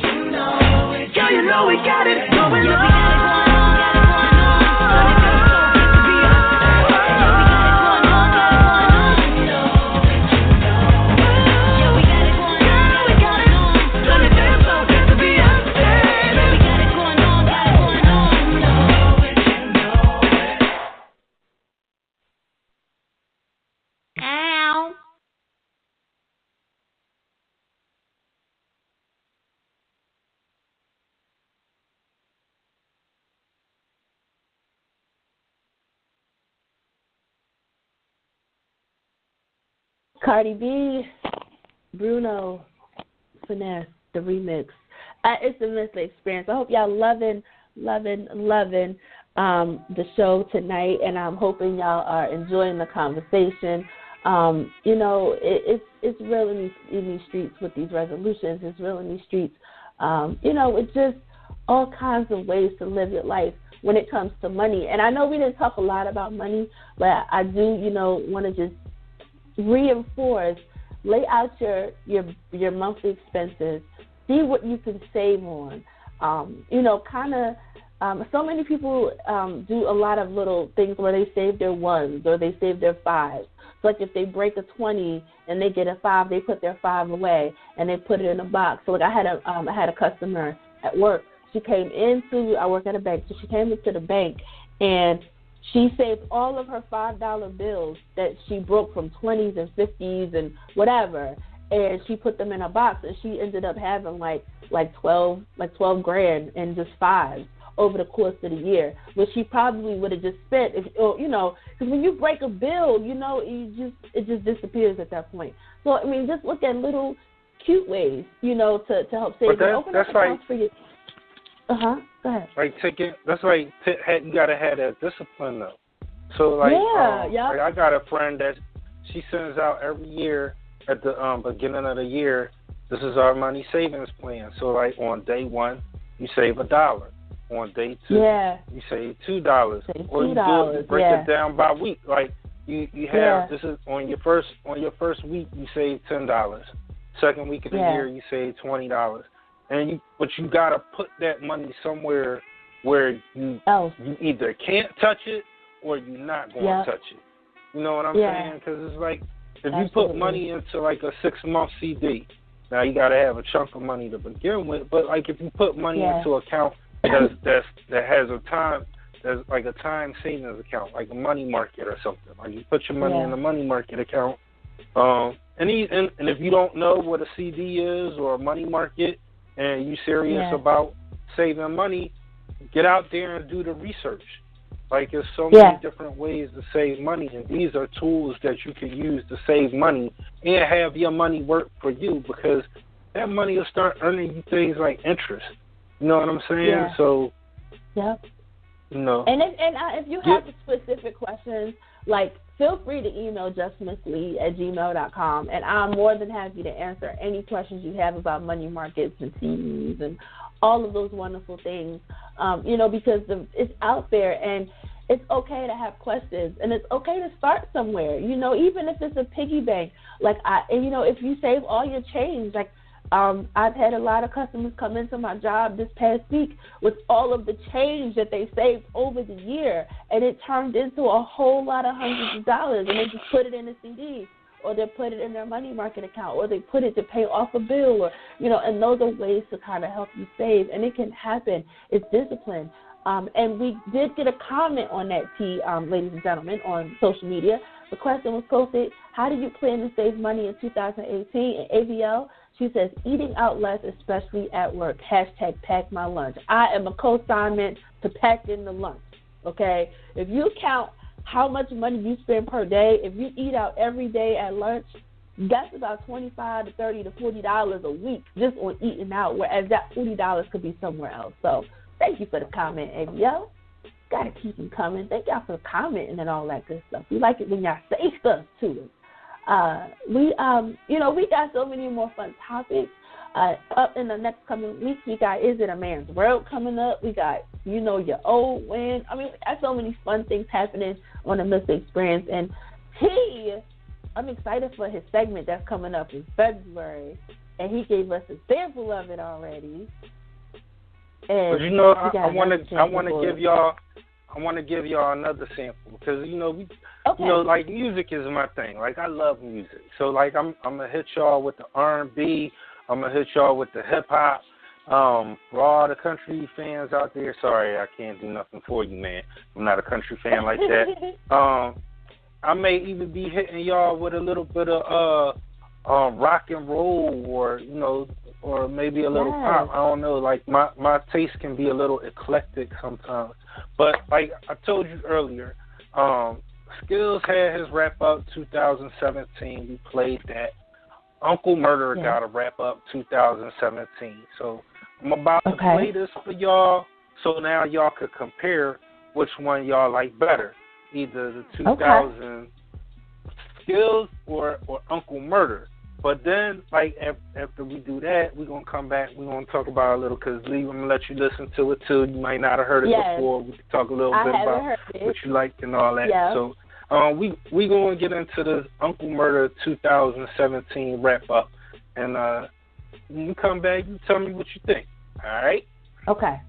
Speaker 7: Girl, you know we got it going on.
Speaker 3: Cardi B, Bruno, Finesse, the remix. It's the Justmisslee experience. I hope y'all loving the show tonight, and I'm hoping y'all are enjoying the conversation. You know, it's real in these streets with these resolutions. It's real in these streets. You know, it's just all kinds of ways to live your life when it comes to money. And I know we didn't talk a lot about money, but I do, you know, want to just reinforce, lay out your monthly expenses, see what you can save on. You know, kind of, so many people do a lot of little things where they save their ones or they save their fives. So like if they break a 20 and they get a 5, they put their 5 away and they put it in a box. So like I had a customer at work. She came into, I work at a bank, so she came into the bank and she saved all of her $5 bills that she broke from 20s and 50s and whatever, and she put them in a box, and she ended up having like 12 grand in just 5s over the course of the year, which she probably would have just spent if, you know, because when you break a bill, you know, it just disappears at that point. So I mean, just look at little cute ways, you know, to help save. Open up accounts for you. Go ahead.
Speaker 4: Like that's like you gotta have that discipline though. So like, like I got a friend that she sends out every year at the beginning of the year. This is our money savings plan. So like on day 1, you save $1. On day 2, you save $2. Or you break it down by week. Like you have this is on your first week you save $10. Second week of the year you save $20. But you gotta put that money somewhere where you either can't touch it or you're not going to touch it. You know what I'm saying? Because it's like if you put money into like a 6-month CD, now you gotta have a chunk of money to begin with. But like if you put money into an account that has a time, that's like a time savings account, like a money market or something. Like you put your money in a money market account. And if you don't know what a CD is or a money market, and you serious about saving money, get out there and do the research. Like there's so many different ways to save money, and these are tools that you can use to save money and have your money work for you, because that money will start earning you things like interest. You know what I'm saying?
Speaker 3: Yeah.
Speaker 4: So,
Speaker 3: you know. And if you have specific questions, like feel free to email justmisslee@gmail.com, and I'm more than happy to answer any questions you have about money markets and CDs and all of those wonderful things, you know, because it's out there, and it's okay to have questions, and it's okay to start somewhere, you know, even if it's a piggy bank. Like, you know, if you save all your change, like, I've had a lot of customers come into my job this past week with all of the change that they saved over the year, and it turned into a whole lot of hundreds of dollars, and they just put it in a CD, or they put it in their money market account, or they put it to pay off a bill, or, you know, and those are ways to kind of help you save, and it can happen. It's discipline. And we did get a comment on that, ladies and gentlemen, on social media. The question was posted, how do you plan to save money in 2018? And AVL, she says, eating out less, especially at work. #pack my lunch. I am a co-signment to pack in the lunch, okay? If you count how much money you spend per day, if you eat out every day at lunch, that's about $25 to $30 to $40 a week just on eating out, whereas that $40 could be somewhere else. So thank you for the comment, AVL. Got to keep them coming. Thank y'all for commenting and all that good stuff. We like it when y'all say stuff to us. You know, we got so many more fun topics. Up in the next coming weeks, we got Is It a Man's World coming up. We got, you know, your old win. I mean, we got so many fun things happening on the Justmisslee Experience. And I'm excited for his segment that's coming up in February. and he gave us a sample of it already.
Speaker 4: And but you know, I want to give y'all another sample because you know like music is my thing. Like I love music, so like I'm gonna hit y'all with the R&B. I'm gonna hit y'all with the hip hop. For all the country fans out there, sorry I can't do nothing for you, man. I'm not a country fan like that. I may even be hitting y'all with a little bit of rock and roll, or you know, or maybe a little pop. I don't know. Like my taste can be a little eclectic sometimes. But like I told you earlier, Skills had his wrap up 2017. We played that. Uncle Murder got a wrap up 2017. So I'm about to play this for y'all, so now y'all could compare which one y'all like better, either the 2000 Skills or Uncle Murder. But then, like, after we do that, we're going to come back. We're going to talk about it a little because I'm going to let you listen to it, too. You might not have heard it before. We can talk a little bit about what you liked and all that. Yeah. So we going to get into the Uncle Murder 2017 wrap-up. And when you come back, you tell me what you think. All right?
Speaker 3: Okay.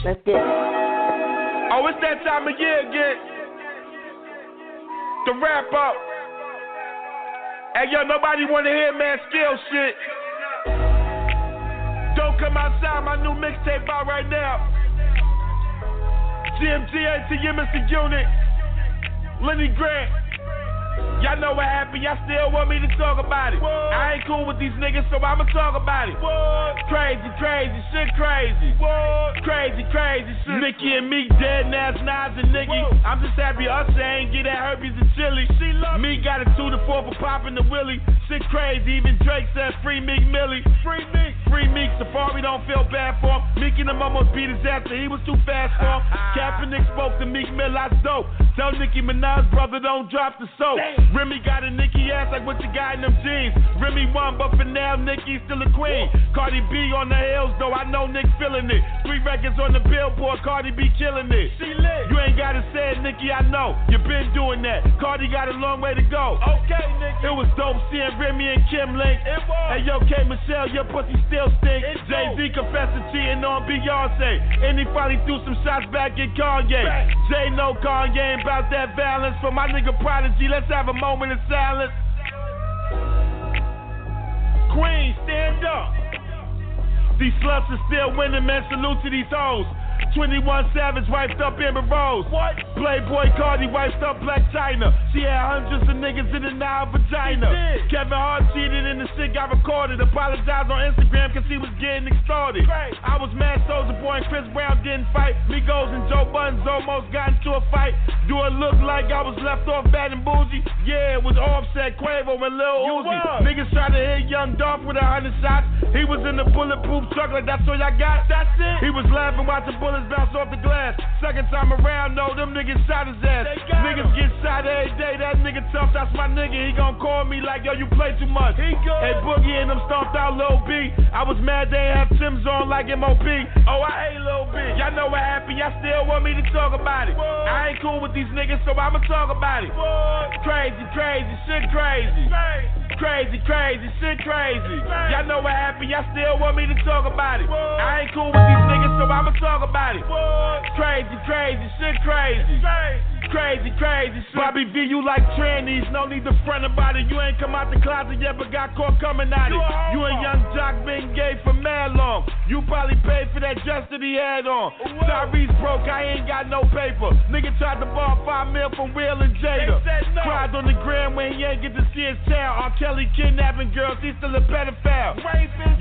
Speaker 3: Let's get it.
Speaker 5: Oh, it's that time of year again. The wrap-up. Hey, yo, nobody want to hear man skill shit. Don't come outside, my new mixtape out right now. GMGA to your Mr. Unit. Lenny Grant. Y'all know what happened, y'all still want me to talk about it. What? I ain't cool with these niggas, so I'ma talk about it. What? Crazy shit, crazy. What? Crazy shit. Nicki and me dead, Nas and Nicki. Whoa. I'm just happy Usher ain't get that herpes and chili. Me got a 2 to 4 for popping the Willie. Shit crazy, even Drake said free Meek Millie. Free Meek, Safari don't feel bad for him. Meek and him almost beat his ass, so he was too fast for him. Kaepernick spoke to Meek Mill, I dope. Tell Nicki Minaj, brother, don't drop the soap. Remy got a Nicki ass like what you got in them jeans. Remy won, but for now, Nicki's still a queen. Cardi B on the hills, though, I know Nick feeling it. 3 records on the Billboard, Cardi B killing it. She lit. You ain't gotta say it, Nicki, I know. You been doing that. Cardi got a long way to go. Okay, Nicki. It was dope seeing Remy and Kim link. Hey, yo, K. Michelle, your pussy still stink. Jay-Z confessing cheating on Beyonce. Anybody threw some shots back at Kanye. Jay know Kanye ain't about that balance. For my nigga Prodigy, let's have a moment of silence. Queen, stand up. These sluts are still winning, man. Salute to these hoes. 21 Savage wiped up Amber Rose. What? Playboy Cardi wiped up Black China. She had hundreds of niggas in and out of vagina. Kevin Hart cheated and the shit got recorded. Apologized on Instagram cause he was getting extorted. I was mad Soulja Boy and Chris Brown didn't fight. Migos and Joe Buttons almost got into a fight. Do it look like I was left off bad and bougie? Yeah, it was Offset, Quavo and Lil Uzi. Niggas tried to hit Young Dolph with 100 shots. He was in the bulletproof truck like that's all y'all got. That's it. He was laughing watching bullets bounce off the glass. Second time around, no, them niggas shot his ass. Niggas get shot every day. That nigga tough, that's my nigga. He gon' call me like, yo, you play too much. Hey, Boogie and them stomped out Lil B. I was mad they have Tim's on like MOP. Oh, I hate Lil B. Y'all know what happened. Y'all still want me to talk about it. What? I ain't cool with these niggas, so I'ma talk about it. What? Crazy shit, crazy. Crazy shit, crazy. Y'all know what happened. Y'all still want me to talk about it. What? I ain't cool with these niggas, so I'ma talk about it. What? Crazy shit, crazy. Crazy shit. Bobby V, you like trannies, no need to front about it. You ain't come out the closet yet, but got caught coming at it. You and Young Jock been gay for mad long. You probably paid for that dress that he had on. Tyrese broke, I ain't got no paper. Nigga tried to borrow $5 million from Will and Jada. No. Cried on the gram when he ain't get to see his child. R. Kelly kidnapping girls, he's still a pedophile.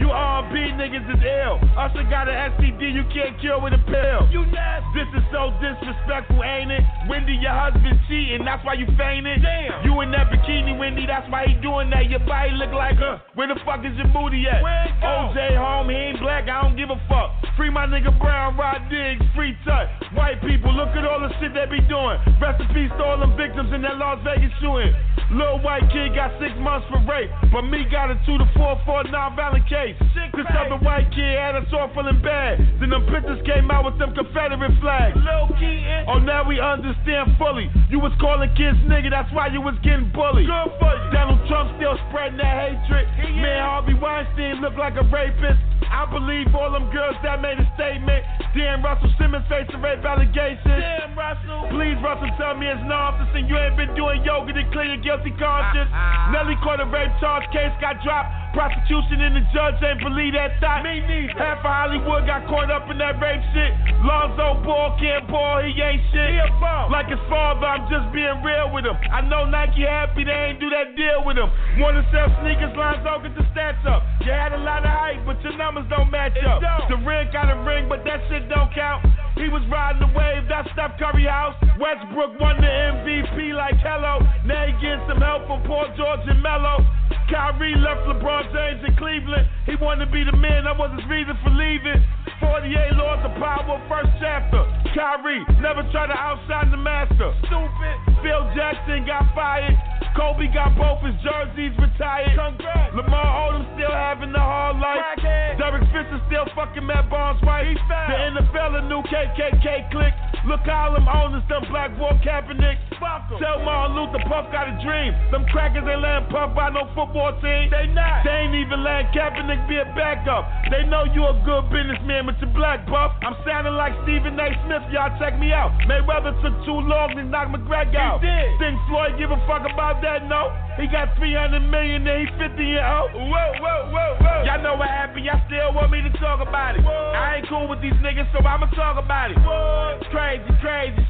Speaker 5: You R&B niggas is ill. Usher got an STD you can't cure with a pill. You nasty. This is so disrespectful, ain't it? Wendy, your husband cheating, that's why you fainted. Damn. You in that bikini, Wendy, that's why he doing that. Your body look like where the fuck is your booty at? OJ home, he ain't black, I don't give a fuck. Free my nigga Brown, Rod Diggs, free touch.
Speaker 8: white people, look at all the shit they be doing. Rest in peace to all them victims in that Las Vegas shooting. Little white kid got 6 months for rape, but me got a 2 to 4 for a non-violent case. This other white kid had us all feeling bad. Then them pictures came out with them Confederate flags. Oh, now we understand fully. You was calling kids nigga, that's why you was getting bullied. Good for you. Donald Trump still spreading that hatred. Man, Harvey Weinstein looked like a rapist. I believe all them girls that made a statement. Damn, Russell Simmons facing rape allegations. Damn, Russell. Please, Russell, tell me it's nonsense and you ain't been doing yoga to clear your guilty conscience. Nelly caught a rape charge, case got dropped. Prosecution and the judge ain't believe that thought. Me neither. Half of Hollywood got caught up in that rape shit. Lonzo Ball can't ball, he ain't shit. He a bum. Like his father, I'm just being real with him. I know Nike happy they ain't do that deal with him. Wanna sell sneakers, Lonzo, get the stats up. You had a lot of hype, but your numbers don't match up. The ring got a ring, but that shit don't count. He was riding the wave, that Steph Curry house. Westbrook won the MVP like hello. Now he getting some help from Paul George and Melo. Kyrie left LeBron James in Cleveland. He wanted to be the man, that was his reason for leaving. 48 Laws of Power, first chapter. Kyrie never tried to outshine the master. Stupid. Phil Jackson got fired. Kobe got both his jerseys retired. Congrats. Lamar Odom still having the hard life. Crackhead. Derek Fisher still fucking Matt Barnes' wife. The NFL a new KKK clique. Look how them owners done Black Wall Kaepernick. Tell Martin Luther Puff got a dream. Them crackers ain't letting Puff by no football team. They not. They ain't even letting Kaepernick be a backup. They know you a good businessman with your black Puff. I'm sounding like Stephen A. Smith, y'all check me out. Mayweather took too long to knock McGregor out. He did. Think Floyd give a fuck about that? No. He got 300 million and he 50 and oh. Whoa. Y'all know what happened. Y'all still want me to talk about it. Whoa. I ain't cool with these niggas, so I'ma talk about it. Whoa. Crazy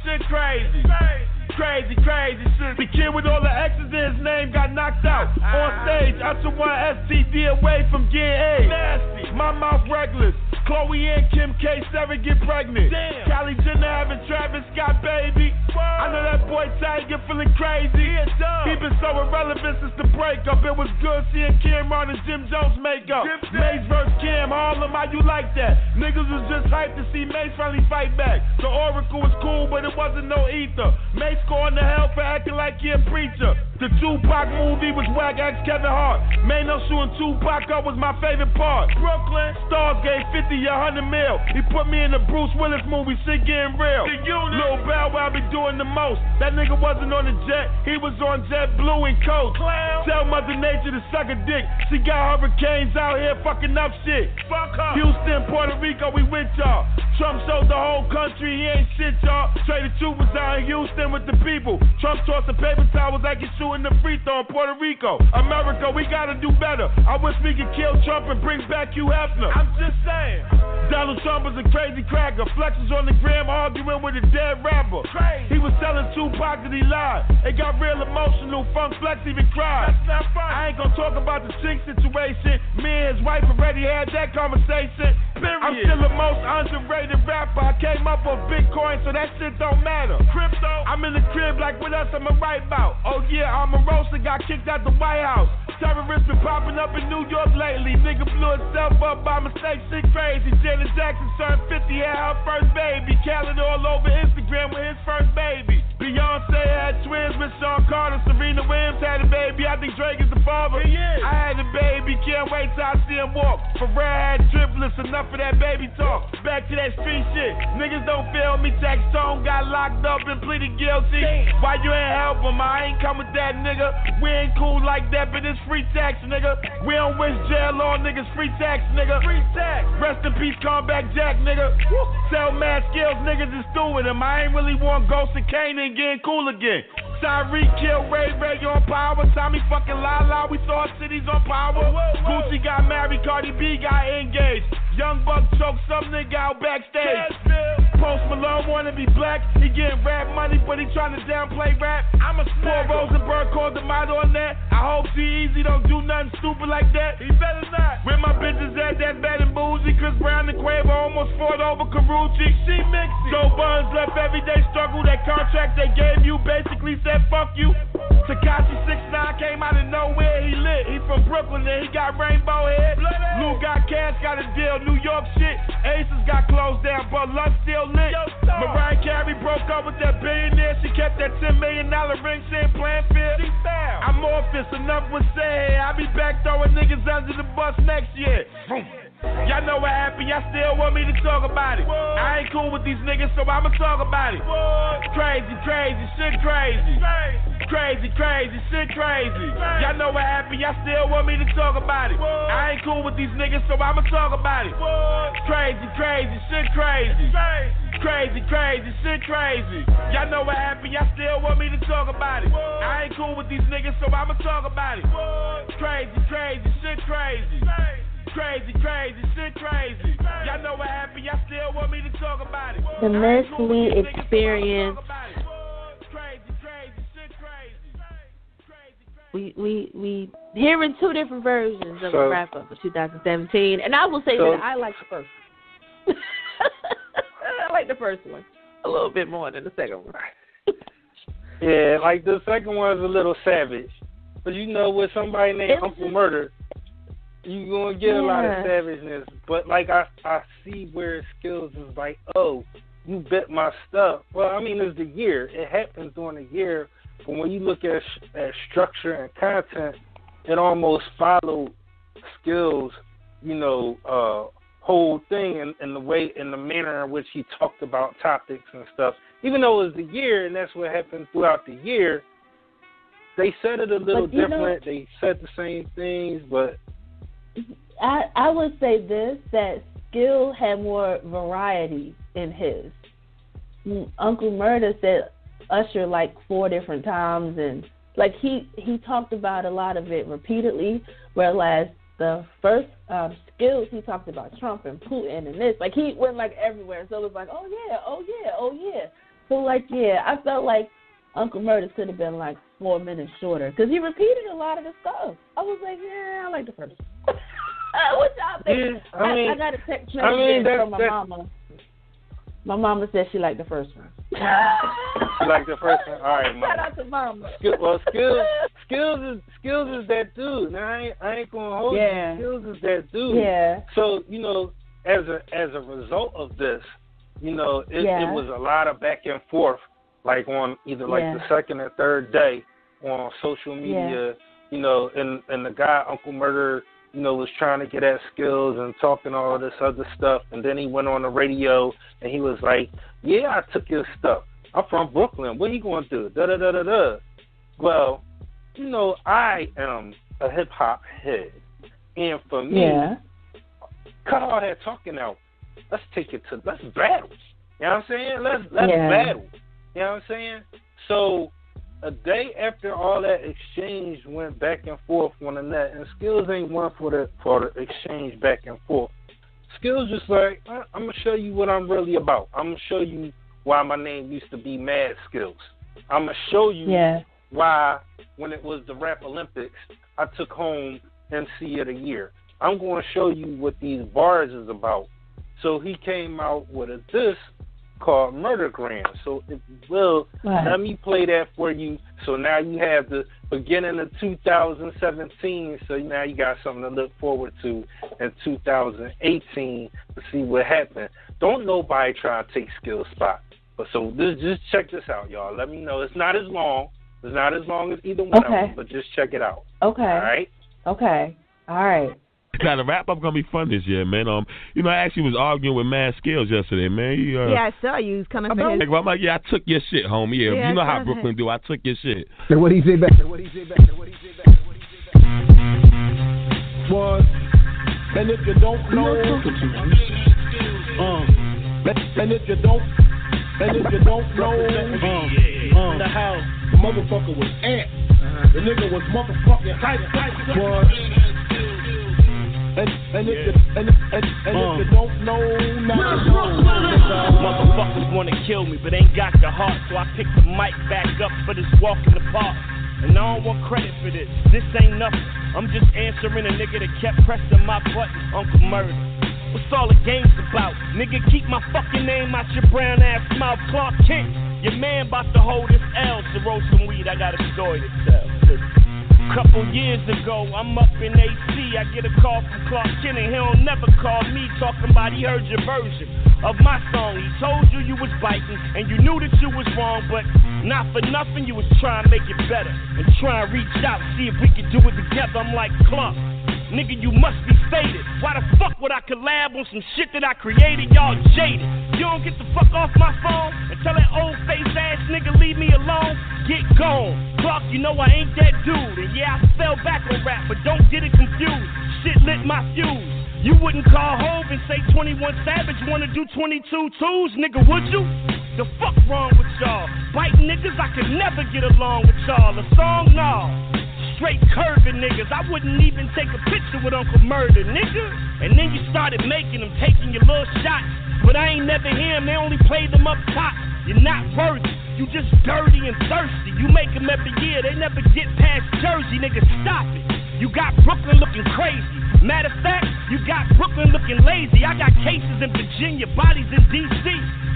Speaker 8: shit, crazy shit. The kid with all the X's in his name got knocked out. On stage, Usher won STD away from getting AIDS. Nasty. My mouth reckless. Chloe and Kim K. Sarah get pregnant. Damn. Kylie Jenner having Travis Scott baby. Whoa. I know that boy Tiger feeling crazy. He been so irrelevant since the breakup. It was good seeing Cameron and Jim Jones make up. Mace vs. Cam, Harlem, how you like that? Niggas was just hyped to see Mace finally fight back. The Oracle was cool, but it wasn't no ether. Mace going to hell for acting like he a preacher. The Tupac movie was whack, ask Kevin Hart. Mano shooting Tupac up was my favorite part. Brooklyn Stars gave 50 100 mil. He put me in the Bruce Willis movie, shit getting real. Lil Bow Wow be doing the most. That nigga wasn't on the jet, he was on Jet Blue and Coke. Clown. Tell Mother Nature to suck a dick. She got hurricanes out here fucking up shit. Fuck her. Houston, Puerto Rico, we with y'all. Trump showed the whole country he ain't shit, y'all. Traded troopers out in Houston with the people. Trump tossing paper towels like he's shooting the free throw in Puerto Rico. America, we gotta do better. I wish we could kill Trump and bring back Hugh Hefner. I'm just saying. Donald Trump is a crazy cracker. Flexes on the gram arguing with a dead rapper. Crazy. He was telling Tupac that he lied. It got real emotional. Funk Flex even cried. That's not funny. I ain't gonna talk about the chick situation. Me and his wife already had that conversation. Period. I'm still the most underrated rapper. I came up on Bitcoin, so that shit don't matter. Crypto. I'm in the crib like what else I'ma write about? Oh yeah, Omarosa got kicked out the White House. Terrorists been popping up in New York lately. Nigga blew himself up by mistake, shit crazy. Janet Jackson turned 50, had her first baby. Khaled all over Instagram with his first baby. Beyonce had twins with Sean Carter. Serena Williams had a baby. I think Drake is the father. I had a baby, can't wait till I see him walk. Pharrell had triplets, enough of that baby talk. Back to that street shit. Niggas don't feel me. Tax Tone got locked up and pleaded guilty. Why you ain't help him? I ain't come with that nigga. We ain't cool like that, but it's free tax, nigga. We don't wish jail on niggas, free tax, nigga. Free tax. Rest in peace, Comeback Jack, nigga. Sell mad skills, niggas is through with him. I ain't really want Ghost and Kane and getting cool again. Tyreek killed Ray on power. Tommy fucking Lala, we thought cities on power. Gucci got married, Cardi B got engaged. Young Buck choked some nigga out backstage. Post Malone wanna be black. He getting rap money, but he trying to downplay rap. I'm a Paul Rosenberg called the motto on that. I hope G-Eazy don't do nothing stupid like that. He better not. Where my bitches at, that's bad and bougie. Chris Brown and Quavo almost fought over Karuchi. She mixy. Joe Buns left everyday struggle. That contract they gave you basically said fuck you. Tekashi 6ix9ine came out of nowhere, he lit. He from Brooklyn and he got rainbow head. Lou got cash, got a deal, New York shit. Aces got closed down, but Lux still lit. Mariah a ring saying Blandfield. I'm off this, enough was said. I be back throwing niggas under the bus next year. Y'all know what happened, y'all still want me to talk about it. I ain't cool with these niggas, so I'ma talk about it. Crazy, shit crazy. Crazy, shit crazy. Y'all know what happened, y'all still want me to talk about it. I ain't cool with these niggas, so I'ma talk about it. Crazy, shit crazy. Crazy, shit crazy. Y'all know what happened, y'all still want me to talk about it. I ain't cool with these niggas, so I'ma talk about it. Crazy, shit crazy. Crazy, shit crazy. Y'all know what happened, y'all still want me to talk about it.
Speaker 3: The Justmisslee experience.
Speaker 8: Crazy, shit crazy.
Speaker 3: We hearing two different versions of the wrap up of 2017, and I will say that I like the first one. I like the first one a little bit more than the second one.
Speaker 4: Yeah, like the second one is a little savage, but you know, with somebody named Uncle Murder, you gonna get a lot of savageness. But like I see where Skills is like, oh, you bet my stuff. Well, I mean, it's the year. It happens during the year. But when you look at structure and content, it almost followed Skills, whole thing in the way, in the manner in which he talked about topics and stuff. Even though it was the year, and that's what happened throughout the year, they said it a little different. They said the same things, but
Speaker 3: I would say this, that Skill had more variety in his. Uncle Murder said Usher like 4 different times, and like he talked about a lot of it repeatedly, whereas the first Skills, he talked about Trump and Putin and this. Like he went like everywhere, so it was like, oh yeah. So like, yeah, I felt like Uncle Murder could have been like 4 minutes shorter because he repeated a lot of the stuff. I was like, yeah, I like the first. What y'all think?
Speaker 4: Yeah, I
Speaker 3: got a text message from my mama. My mama said she liked the first one.
Speaker 4: She liked the first one? All right, Mama.
Speaker 3: Shout out to Mama.
Speaker 4: Skills is that dude. Now, I ain't going to hold you. Skills is that dude.
Speaker 3: Yeah.
Speaker 4: So, as a result of this, it was a lot of back and forth, like on either like the second or third day on social media, and the guy, Uncle Murder, was trying to get at Skills and talking all this other stuff. And then he went on the radio and he was like, yeah, I took your stuff. I'm from Brooklyn. What are you going to do? Da-da-da-da-da. Well, I am a hip-hop head. And for me, cut all that talking out. Let's battle. You know what I'm saying? Let's battle. You know what I'm saying? So a day after all that exchange went back and forth on the net, and Skills ain't one for the exchange back and forth. Skills just like, I'm going to show you what I'm really about. I'm going to show you why my name used to be Mad Skills. I'm going to show you why, when it was the Rap Olympics, I took home MC of the Year. I'm going to show you what these bars is about. So he came out with a diss called Murdergram. So if you will, let me play that for you. So now you have the beginning of 2017. So now you got something to look forward to in 2018 to see what happened. Don't nobody try to take Skills' spot. But so just check this out, y'all. Let me know. It's not as long. It's not as long as either one of them, but just check it out.
Speaker 3: Okay.
Speaker 4: All right?
Speaker 3: Okay. All right.
Speaker 9: Now, the wrap-up going to be fun this year, man. I actually was arguing with Mad Skills yesterday, man.
Speaker 10: I saw you. Was coming for his...
Speaker 9: I'm like, I took your shit, homie. Yeah, you know how Brooklyn do. I took your shit.
Speaker 6: So what he say back?
Speaker 8: Was, and if you don't know, and if you don't know, the house, the motherfucker was ant. The nigga was motherfucking hype. Was. And if you don't know, motherfuckers wanna kill me, but ain't got the heart, so I pick the mic back up for this walk in the park. And I don't want credit for this. This ain't nothing. I'm just answering a nigga that kept pressing my button. Uncle Murder. What's all the games about? Nigga, keep my fucking name out your brown ass mouth. Clark Kent. Your man about to hold his L to roll some weed. I got a story to tell. Listen.
Speaker 5: Couple years ago, I'm up in AC. I get a call from Clark Kent and he don't never call me talking about he heard your version of my song. He told you you was biting and you knew that you was wrong, but not for nothing you was trying to make it better and try and reach out, see if we could do it together. I'm like, Clark, nigga, you must be faded. Why the fuck would I collab on some shit that I created? Y'all jaded. You don't get the fuck off my phone and tell that old face ass nigga leave me alone. Get gone. Clark, you know I ain't that dude. And yeah, I fell back on rap, but don't get it confused. Shit lit my fuse. You wouldn't call Hove and say 21 Savage wanna do 22 twos, nigga, would you? The fuck wrong with y'all? Bite niggas, I could never get along with y'all. A song, no. Straight curving niggas. I wouldn't even take a picture with Uncle Murder, nigga. And then you started making them, taking your little shots. But I ain't never hear them, they only played them up top. You're not worthy, you just dirty and thirsty. You make them every year, they never get past Jersey, nigga, stop it. You got Brooklyn looking crazy. Matter of fact, you got Brooklyn looking lazy. I got cases in Virginia, bodies in D.C.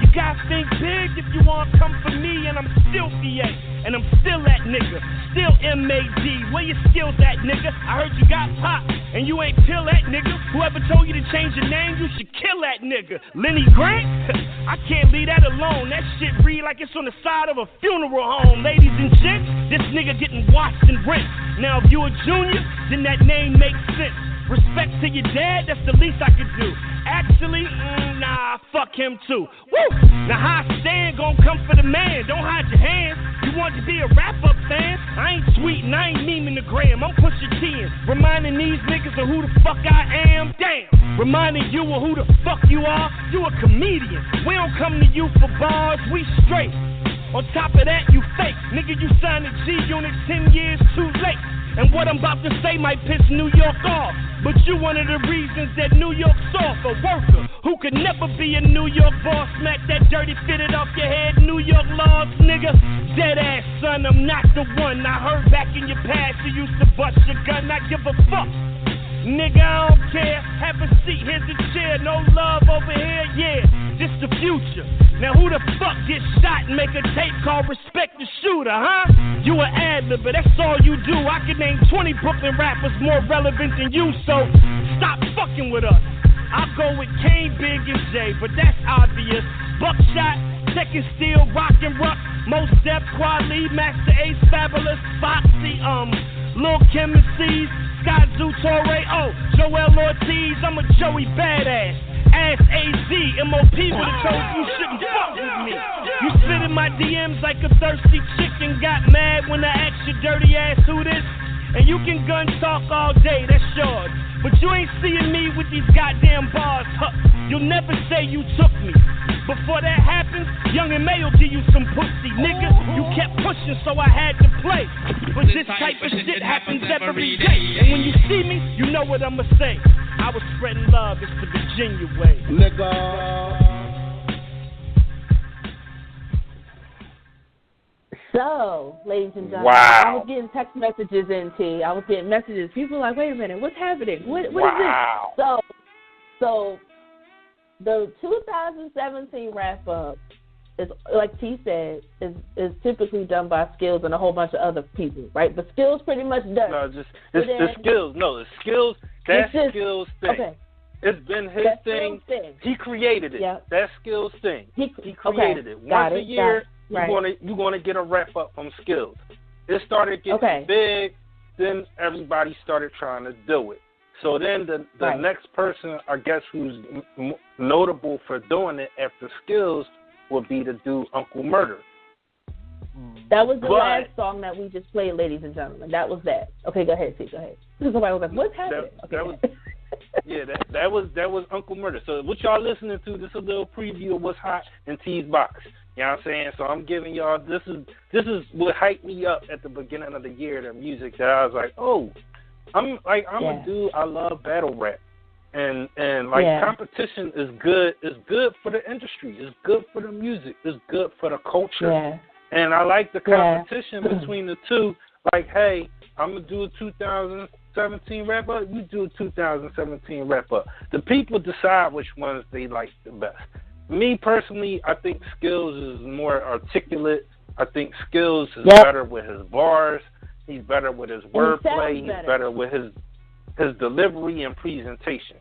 Speaker 5: You guys think big if you want to come for me, and I'm still PA, and I'm still that nigga, still MAD. Where your skills at, nigga? I heard you got pop, and you ain't pill that nigga. Whoever told you to change your name, you should kill that nigga. Lenny Grant? I can't leave that alone. That shit read like it's on the side of a funeral home. Ladies and gents, this nigga getting washed and rinsed. Now if you a junior, then that name makes sense. Respect to your dad, that's the least I could do. Actually, nah, fuck him too. Woo! Now how I stand, gon' come for the man. Don't hide your hands. You want to be a wrap-up fan? I ain't sweet and I ain't memeing the gram. I'm pushing 10, reminding these niggas of who the fuck I am. Damn, reminding you of who the fuck you are. You a comedian. We don't come to you for bars, we straight. On top of that, you fake. Nigga, you signed a G-Unit 10 years too late. And what I'm about to say might piss New York off, but you one of the reasons that New York's off. A worker who could never be a New York boss. Smack that dirty fitted off your head, New York laws, nigga. Dead ass son, I'm not the one. I heard back in your past you used to bust your gun. I give a fuck. Nigga, I don't care. Have a seat, here's a chair. No love over here, yeah. This the future. Now who the fuck gets shot and make a tape called Respect the Shooter, huh? You an ad-libber, that's all you do. I could name 20 Brooklyn rappers more relevant than you, so stop fucking with us. I'll go with Kane, Big, and Jay, but that's obvious. Buckshot, Second Steel, Rock and Ruck, Most Def, Quali, Master Ace, Fabulous, Foxy, Lil' Kim and C's, Scott Torre, Joel Ortiz, I'm a Joey Badass. Ask AZ, MOP would've told you shouldn't fuck with me. You slid in my DMs like a thirsty chick and got mad when I asked your dirty ass who this. And you can gun talk all day, that's yours. But you ain't seeing me with these goddamn bars, huh? You'll never say you took me. Before that happens, Young and May will give you some pussy, nigga. You kept pushing, so I had to play. But this type of shit happens every day. And when you see me, you know what I'ma say. I was spreading love, it's the Virginia way. Nigga.
Speaker 3: So, ladies and gentlemen,
Speaker 4: wow.
Speaker 3: I was getting text messages in, T. I was getting messages. People were like, wait a minute, what's happening? What is this? So the 2017 wrap-up is, like T said, is typically done by Skills and a whole bunch of other people, right? But Skills pretty much done.
Speaker 4: No, just it's the Skills. No, the Skills. That's Skills thing. Okay. It's been his thing. He created it. Yep. That Skills thing. He created it. Once a year, you're gonna get a wrap up from Skills. It started getting big, then everybody started trying to do it. So then the next person, I guess, who's notable for doing it after Skills would be the dude Uncle Murder.
Speaker 3: That was the last song that we just played, ladies and gentlemen. That was that. Okay, go ahead, T. Go ahead. Somebody was like, "What's happening?"
Speaker 4: That was Uncle Murder. So what y'all listening to? This is a little preview of what's hot in T's box. You know what I'm saying? So I'm giving y'all this is what hyped me up at the beginning of the year. The music that I was like, oh, I'm a dude. I love battle rap, and competition is good. It's good for the industry. It's good for the music. It's good for the culture. Yeah. And I like the competition between the two. Like, hey, I'm gonna do a 2017 wrap up. You do a 2017 wrap up. The people decide which ones they like the best. Me personally, I think Skills is more articulate. I think Skills is better with his bars. He's better with his
Speaker 3: And
Speaker 4: wordplay.
Speaker 3: he
Speaker 4: He's
Speaker 3: better.
Speaker 4: better with his delivery and presentation.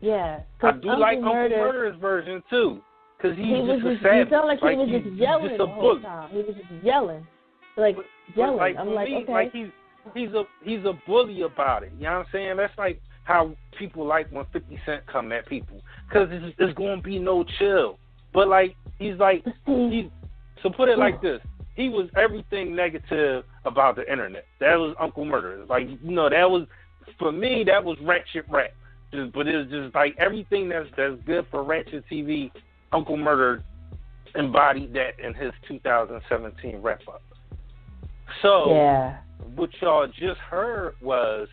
Speaker 3: Yeah.
Speaker 4: I do like Uncle Murder's version too, because he's just a savage.
Speaker 3: He felt like he was just yelling
Speaker 4: just
Speaker 3: the
Speaker 4: a
Speaker 3: whole
Speaker 4: bully.
Speaker 3: time. He was just yelling, like yelling.
Speaker 4: Like,
Speaker 3: I'm like,
Speaker 4: me,
Speaker 3: okay.
Speaker 4: like he's a bully about it. You know what I'm saying? That's like how people like when 50 Cent come at people, because it's going to be no chill. But like so put it like this. He was everything negative about the internet. That was Uncle Murder. Like, you know, that was, for me, that was ratchet rap. But it was just like everything that's good for ratchet TV, Uncle Murder embodied that in his 2017 wrap-up. So what y'all just heard was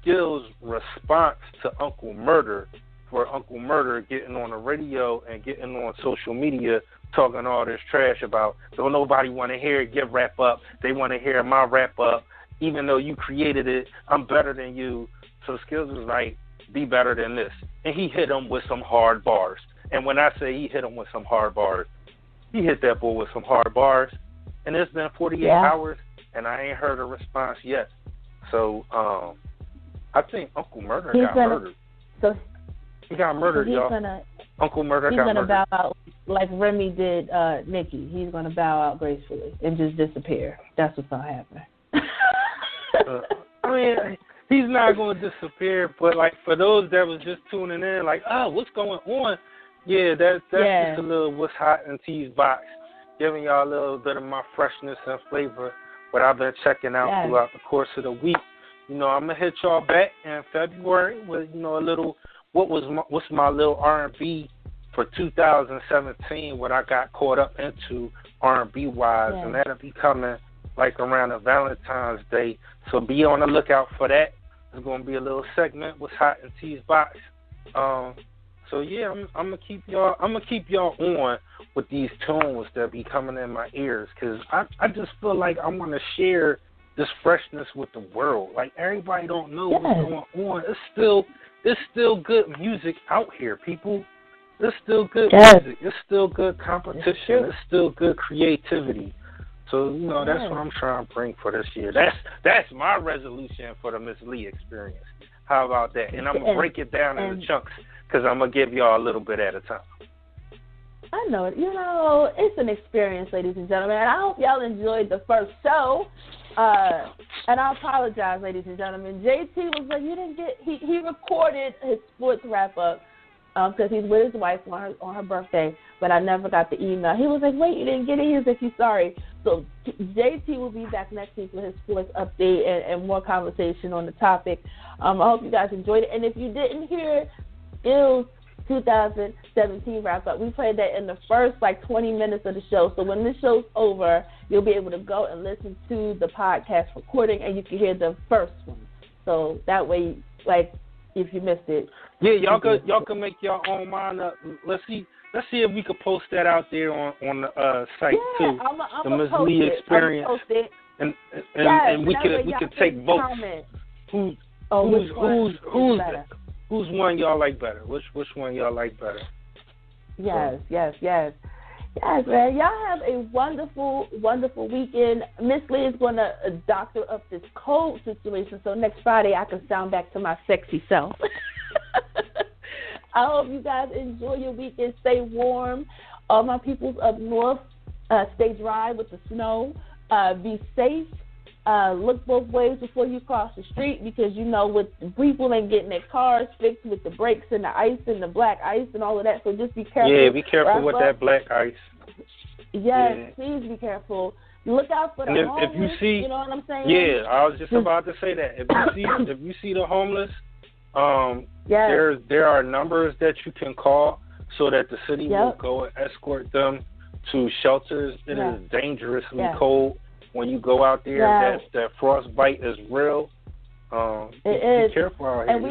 Speaker 4: Skill's response to Uncle Murder, for Uncle Murder getting on the radio and getting on social media talking all this trash about, don't nobody want to hear your wrap up. They want to hear my wrap up. Even though you created it, I'm better than you. So Skills was like, be better than this. And he hit him with some hard bars. And when I say he hit him with some hard bars, he hit that boy with some hard bars. And it's been 48 hours, and I ain't heard a response yet. So I think Uncle Murder got murdered.
Speaker 3: So
Speaker 4: he got murdered, y'all. Uncle Murder got murdered. He's going to
Speaker 3: bow out like Remy did Nikki. He's going to bow out gracefully and just disappear. That's what's going to happen.
Speaker 4: I mean, he's not going to disappear, but like for those that was just tuning in, like, oh, what's going on? Yeah, that's just a little what's hot in T's box, giving y'all a little bit of my freshness and flavor, what I've been checking out throughout the course of the week. You know, I'm gonna hit y'all back in February with, you know, a little what's my little R&B for 2017, what I got caught up into R&B wise, and that'll be coming like around the Valentine's Day. So be on the lookout for that. There's gonna be a little segment what's hot in T's box. So yeah, I'm gonna keep y'all on with these tunes that be coming in my ears, because I just feel like I want to share this freshness with the world. Like, everybody don't know what's going on. It's still good music out here, people. It's still good music. It's still good competition. It's still good creativity. So, you know, that's what I'm trying to bring for this year. That's my resolution for the Miss Lee experience. How about that? And I'm going to break it down into chunks, because I'm going to give y'all a little bit at a time.
Speaker 3: I know it. You know, it's an experience, ladies and gentlemen. And I hope y'all enjoyed the first show. And I apologize, ladies and gentlemen. JT was like, you didn't get, he recorded his sports wrap-up because he's with his wife on her birthday, but I never got the email. He was like, wait, you didn't get it? He was like, he's sorry. So JT will be back next week with his sports update and more conversation on the topic. I hope you guys enjoyed it. And if you didn't hear Skill's 2017 wrap-up, we played that in the first, 20 minutes of the show. So when this show's over, you'll be able to go and listen to the podcast recording, and you can hear the first one. So that way, if you missed it.
Speaker 4: Yeah, y'all can make your own mind up. Let's see if we could post that out there on the site too.
Speaker 3: I'm
Speaker 4: the Miss Lee experience, and we could take votes. Who's one y'all like better? Which one y'all like better?
Speaker 3: Yes, man. Y'all have a wonderful, wonderful weekend. Miss Lee is going to doctor up this cold situation, so next Friday I can sound back to my sexy self. I hope you guys enjoy your weekend. Stay warm. All my peoples up north, stay dry with the snow. Be safe. Look both ways before you cross the street, because with people ain't getting their cars fixed with the brakes and the ice and the black ice and all of that. So just be careful.
Speaker 4: Yeah, be careful with that black ice.
Speaker 3: Yes, please be careful. Look out for the homeless.
Speaker 4: If you see,
Speaker 3: you know what I'm saying?
Speaker 4: Yeah, I was just about to say that. If you see the homeless, there are numbers that you can call so that the city will go and escort them to shelters. It is dangerously cold. When you go out there, that frostbite is real. It is. Be careful out here.
Speaker 3: And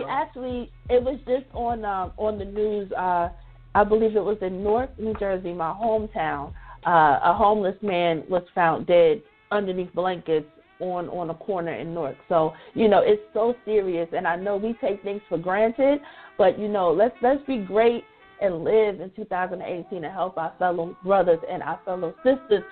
Speaker 3: it was just on the news. I believe it was in Newark, New Jersey, my hometown. A homeless man was found dead underneath blankets on a corner in Newark. So it's so serious. And I know we take things for granted, but let's be great and live in 2018 and help our fellow brothers and our fellow sisters.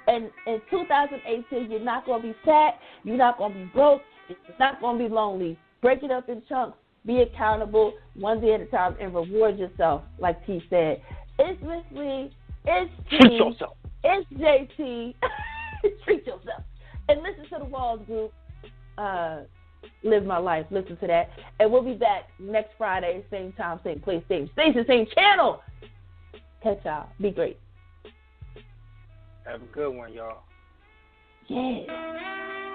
Speaker 3: And in 2018, you're not going to be fat. You're not going to be broke. It's not going to be lonely. Break it up in chunks. Be accountable one day at a time and reward yourself, like T said. It's Miss Lee. It's T.
Speaker 4: Treat yourself.
Speaker 3: It's JT. Treat yourself. And listen to the Walls Group. Live My Life. Listen to that. And we'll be back next Friday, same time, same place, same station, same channel. Catch y'all. Be great.
Speaker 4: Have a good one, y'all.
Speaker 3: Yeah.